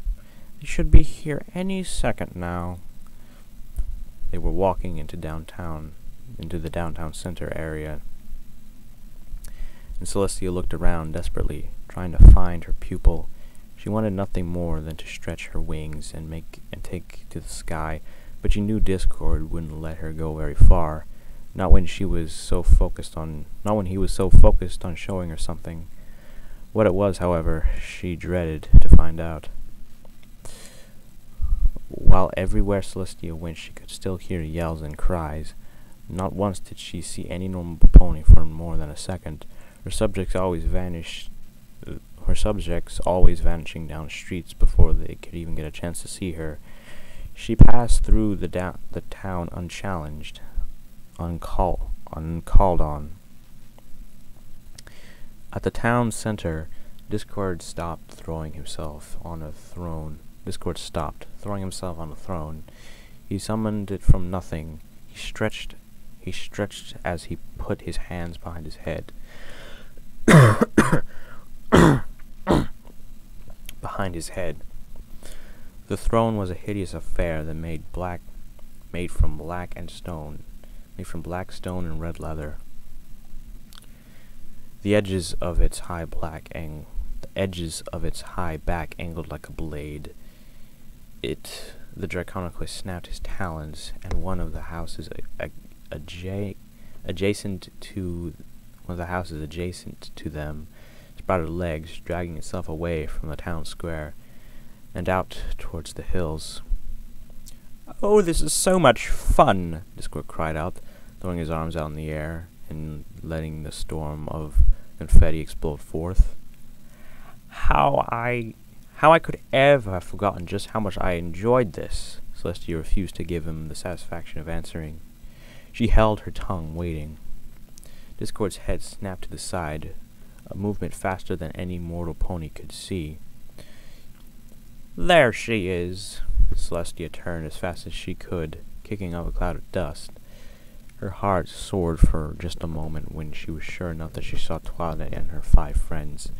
should be here any second now." They were walking into the downtown center area, and Celestia looked around desperately, trying to find her pupil. She wanted nothing more than to stretch her wings and take to the sky, but she knew Discord wouldn't let her go very far, not when he was so focused on showing her something. What it was, however, she dreaded to find out. While everywhere Celestia went, she could still hear yells and cries. Not once did she see any normal pony for more than a second. Her subjects always vanishing down streets before they could even get a chance to see her. She passed through the town unchallenged, uncalled on. At the town center, Discord stopped throwing himself on a throne. He summoned it from nothing. He stretched as he put his hands behind his head. The throne was a hideous affair that made from black stone and red leather. The edges of its high back angled like a blade. The Draconicus snapped his talons, and one of the houses adjacent to them sprouted legs, dragging itself away from the town square and out towards the hills. "Oh, this is so much fun!" Discord cried out, throwing his arms out in the air and letting the storm of confetti explode forth. How I could ever have forgotten just how much I enjoyed this." Celestia refused to give him the satisfaction of answering. She held her tongue, waiting. Discord's head snapped to the side, a movement faster than any mortal pony could see. "There she is!" Celestia turned as fast as she could, kicking up a cloud of dust. Her heart soared for just a moment when she was sure enough that she saw Twilight and her 5 friends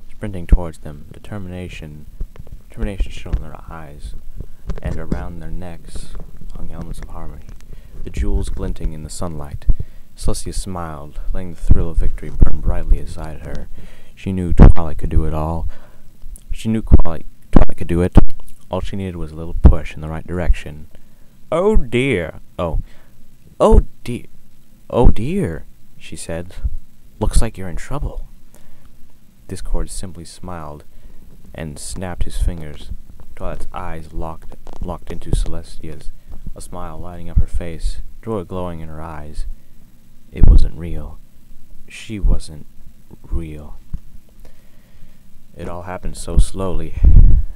sprinting towards them, determination shone in their eyes, and around their necks hung helmets of harmony, the jewels glinting in the sunlight. Celestia smiled, letting the thrill of victory burn brightly inside her. She knew Twilight could do it all. Twilight could do it. All she needed was a little push in the right direction. Oh dear. Oh dear. Oh dear, she said. Looks like you're in trouble. Discord simply smiled and snapped his fingers. Twilight's eyes locked into Celestia's, a smile lighting up her face, joy glowing in her eyes. It wasn't real. She wasn't real. It all happened so slowly,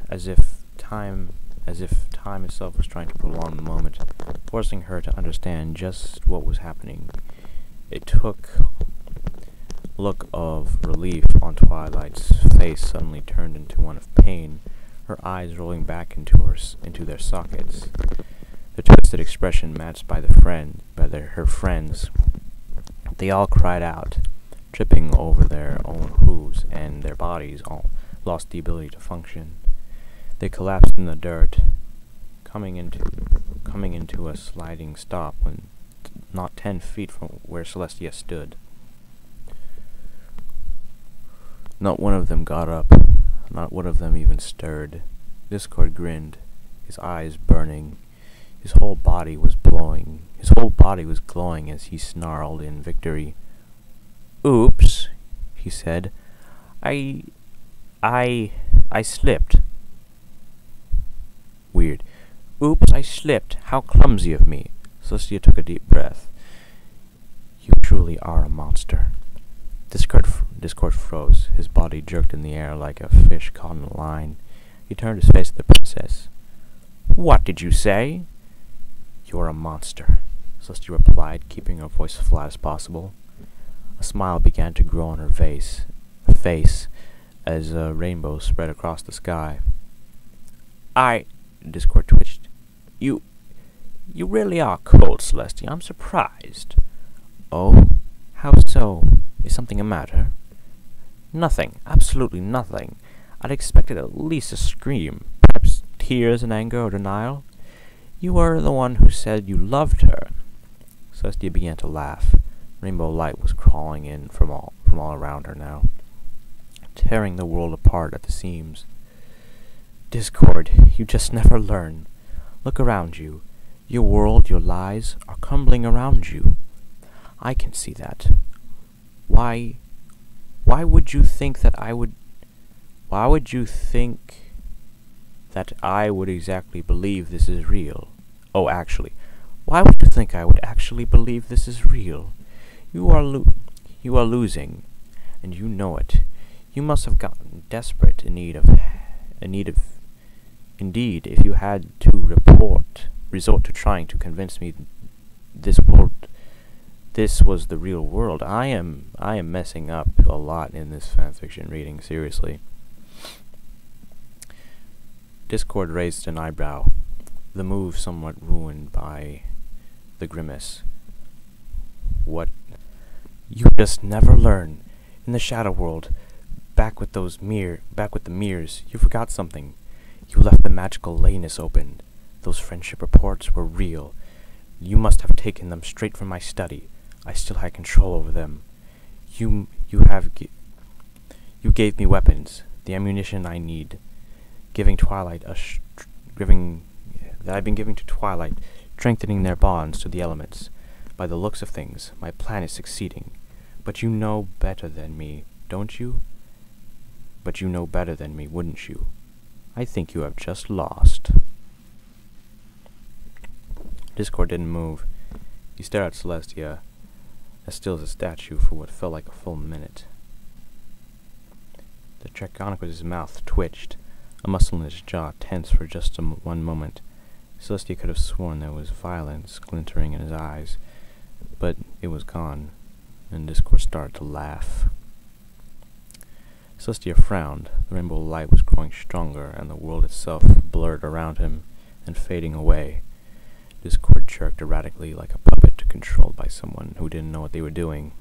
as if time itself was trying to prolong the moment, forcing her to understand just what was happening. It took a look of relief on Twilight's face suddenly turned into one of pain, her eyes rolling back into their sockets. The twisted expression matched by her friends. They all cried out, tripping over their own hooves, and their bodies all lost the ability to function. They collapsed in the dirt, coming into a sliding stop when not 10 feet from where Celestia stood. Not one of them got up. Not one of them even stirred. Discord grinned, his eyes burning. His whole body was glowing as he snarled in victory. "Oops," he said. I slipped. Weird. "Oops, I slipped. How clumsy of me." Celestia took a deep breath. "You truly are a monster." Discord froze. His body jerked in the air like a fish caught in a line. He turned his face to the princess. "What did you say?" "You're a monster," Celestia replied, keeping her voice flat as possible. A smile began to grow on her face as a rainbow spread across the sky. Discord twitched. You really are cold, Celestia. I'm surprised." "Oh? How so? Is something the matter?" "Nothing. Absolutely nothing. I'd expected at least a scream. Perhaps tears in anger or denial. You were the one who said you loved her." Celestia began to laugh. Rainbow light was crawling in from all around her now, tearing the world apart at the seams. "Discord, you just never learn. Look around you. Your world, your lies, are crumbling around you. I can see that. Why would you think that I would exactly believe this is real? Oh, actually, why would you think I would actually believe this is real? You are losing, and you know it. You must have gotten desperate Indeed, if you had to resort to trying to convince me this was the real world. I am messing up a lot in this fanfiction reading, seriously." Discord raised an eyebrow, the move somewhat ruined by the grimace. "What? You just never learn. In the shadow world, back with the mirrors, you forgot something. You left the magical layness open. Those friendship reports were real. You must have taken them straight from my study. I still had control over them. You gave me weapons, the ammunition I need. That I've been giving to Twilight, strengthening their bonds to the elements. By the looks of things, my plan is succeeding. But you know better than me, don't you? But you know better than me, wouldn't you? I think you have just lost." Discord didn't move. He stared at Celestia, as still as a statue, for what felt like a full minute. The Draconicus's mouth twitched, a muscle in his jaw tense for just one moment. Celestia could have sworn there was violence glintering in his eyes, but it was gone, and Discord started to laugh. Celestia frowned. The rainbow light was growing stronger, and the world itself blurred around him and fading away. Discord jerked erratically like a puppet controlled by someone who didn't know what they were doing.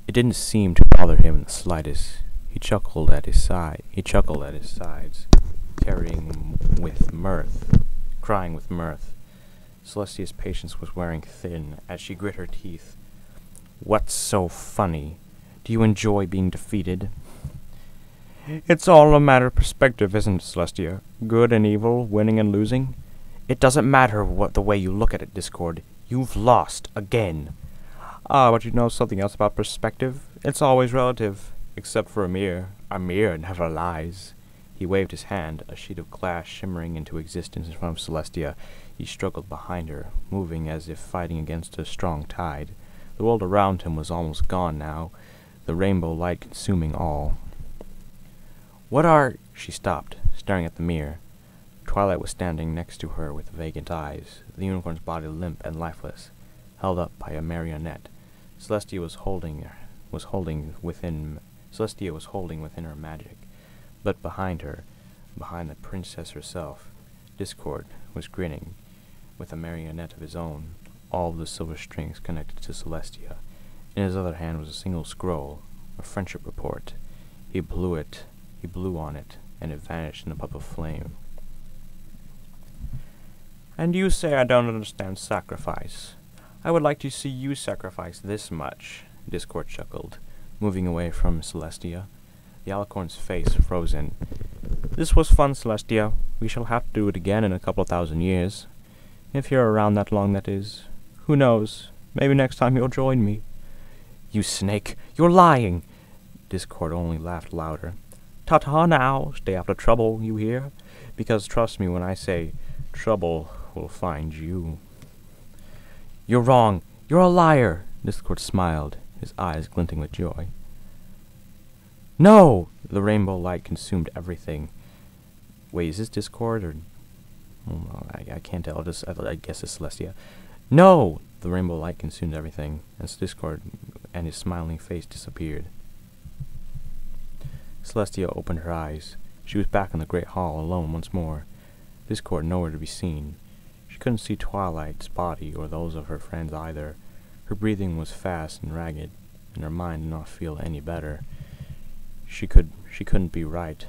It didn't seem to bother him in the slightest. He chuckled at his sides, crying with mirth. Celestia's patience was wearing thin as she grit her teeth. "What's so funny? Do you enjoy being defeated?" "It's all a matter of perspective, isn't it, Celestia? Good and evil, winning and losing. It doesn't matter what the way you look at it, Discord. You've lost again. Ah, but you know something else about perspective? It's always relative. Except for a mirror. A mirror never lies. He waved his hand, a sheet of glass shimmering into existence in front of Celestia. He struggled behind her, moving as if fighting against a strong tide. The world around him was almost gone now, the rainbow light consuming all. What are... She stopped, staring at the mirror. Twilight was standing next to her with vacant eyes, the unicorn's body limp and lifeless, held up by a marionette. Celestia was holding within her magic. But behind her, behind the princess herself, Discord was grinning, with a marionette of his own, all of the silver strings connected to Celestia. In his other hand was a single scroll, a friendship report. He blew on it, and it vanished in a puff of flame. And you say I don't understand sacrifice. I would like to see you sacrifice this much, Discord chuckled, moving away from Celestia. The alicorn's face frozen. This was fun, Celestia. We shall have to do it again in a couple of 1,000 years. If you're around that long, that is. Who knows? Maybe next time you'll join me. You snake! You're lying! Discord only laughed louder. Ta-ta now! Stay out of trouble, you hear? Because trust me when I say, trouble will find you. You're wrong! You're a liar! Discord smiled, his eyes glinting with joy. No! The rainbow light consumed everything. Wait, is this Discord or... I can't tell. I guess it's Celestia. No! The rainbow light consumed everything, as Discord and his smiling face disappeared. Celestia opened her eyes. She was back in the great hall, alone once more. Discord nowhere to be seen. She couldn't see Twilight's body or those of her friends either. Her breathing was fast and ragged, and her mind did not feel any better. She couldn't be right.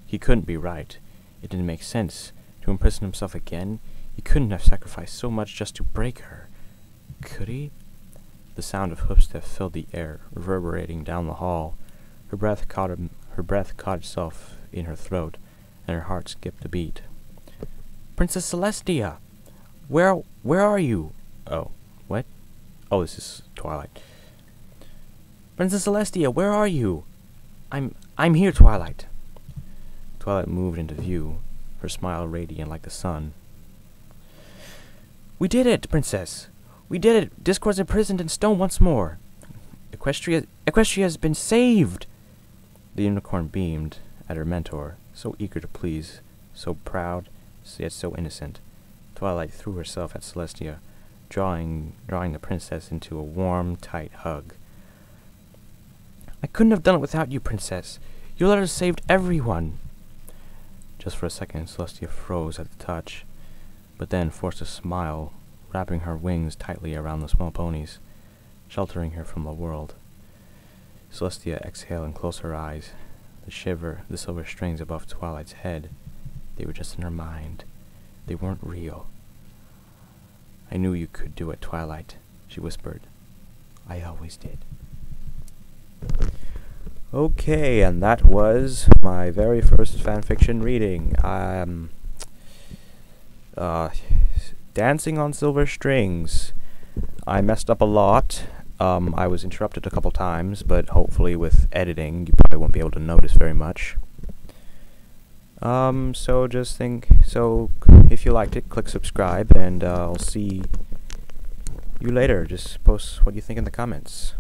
He couldn't be right. It didn't make sense. To imprison himself again, he couldn't have sacrificed so much just to break her. Could he? The sound of hoofsteps filled the air, reverberating down the hall. Her breath caught itself in her throat, and her heart skipped a beat. Princess Celestia! Where are you? Oh, what? Oh, this is Twilight. Princess Celestia, where are you? I'm here, Twilight. Twilight moved into view, her smile radiant like the sun. We did it, Princess! We did it! Discord's imprisoned in stone once more! Equestria has been saved! The unicorn beamed at her mentor, so eager to please, so proud, yet so innocent. Twilight threw herself at Celestia, drawing the princess into a warm, tight hug. I couldn't have done it without you, Princess. Your letters saved everyone. Just for a second, Celestia froze at the touch, but then forced a smile, wrapping her wings tightly around the small ponies, sheltering her from the world. Celestia exhaled and closed her eyes. The silver strings above Twilight's head, they were just in her mind. They weren't real. I knew you could do it, Twilight, she whispered. I always did. Okay, and that was my very first fanfiction reading. Dancing on Silver Strings. I messed up a lot. I was interrupted a couple times, but hopefully with editing you probably won't be able to notice very much. So if you liked it, click subscribe, and I'll see you later. Just post what you think in the comments.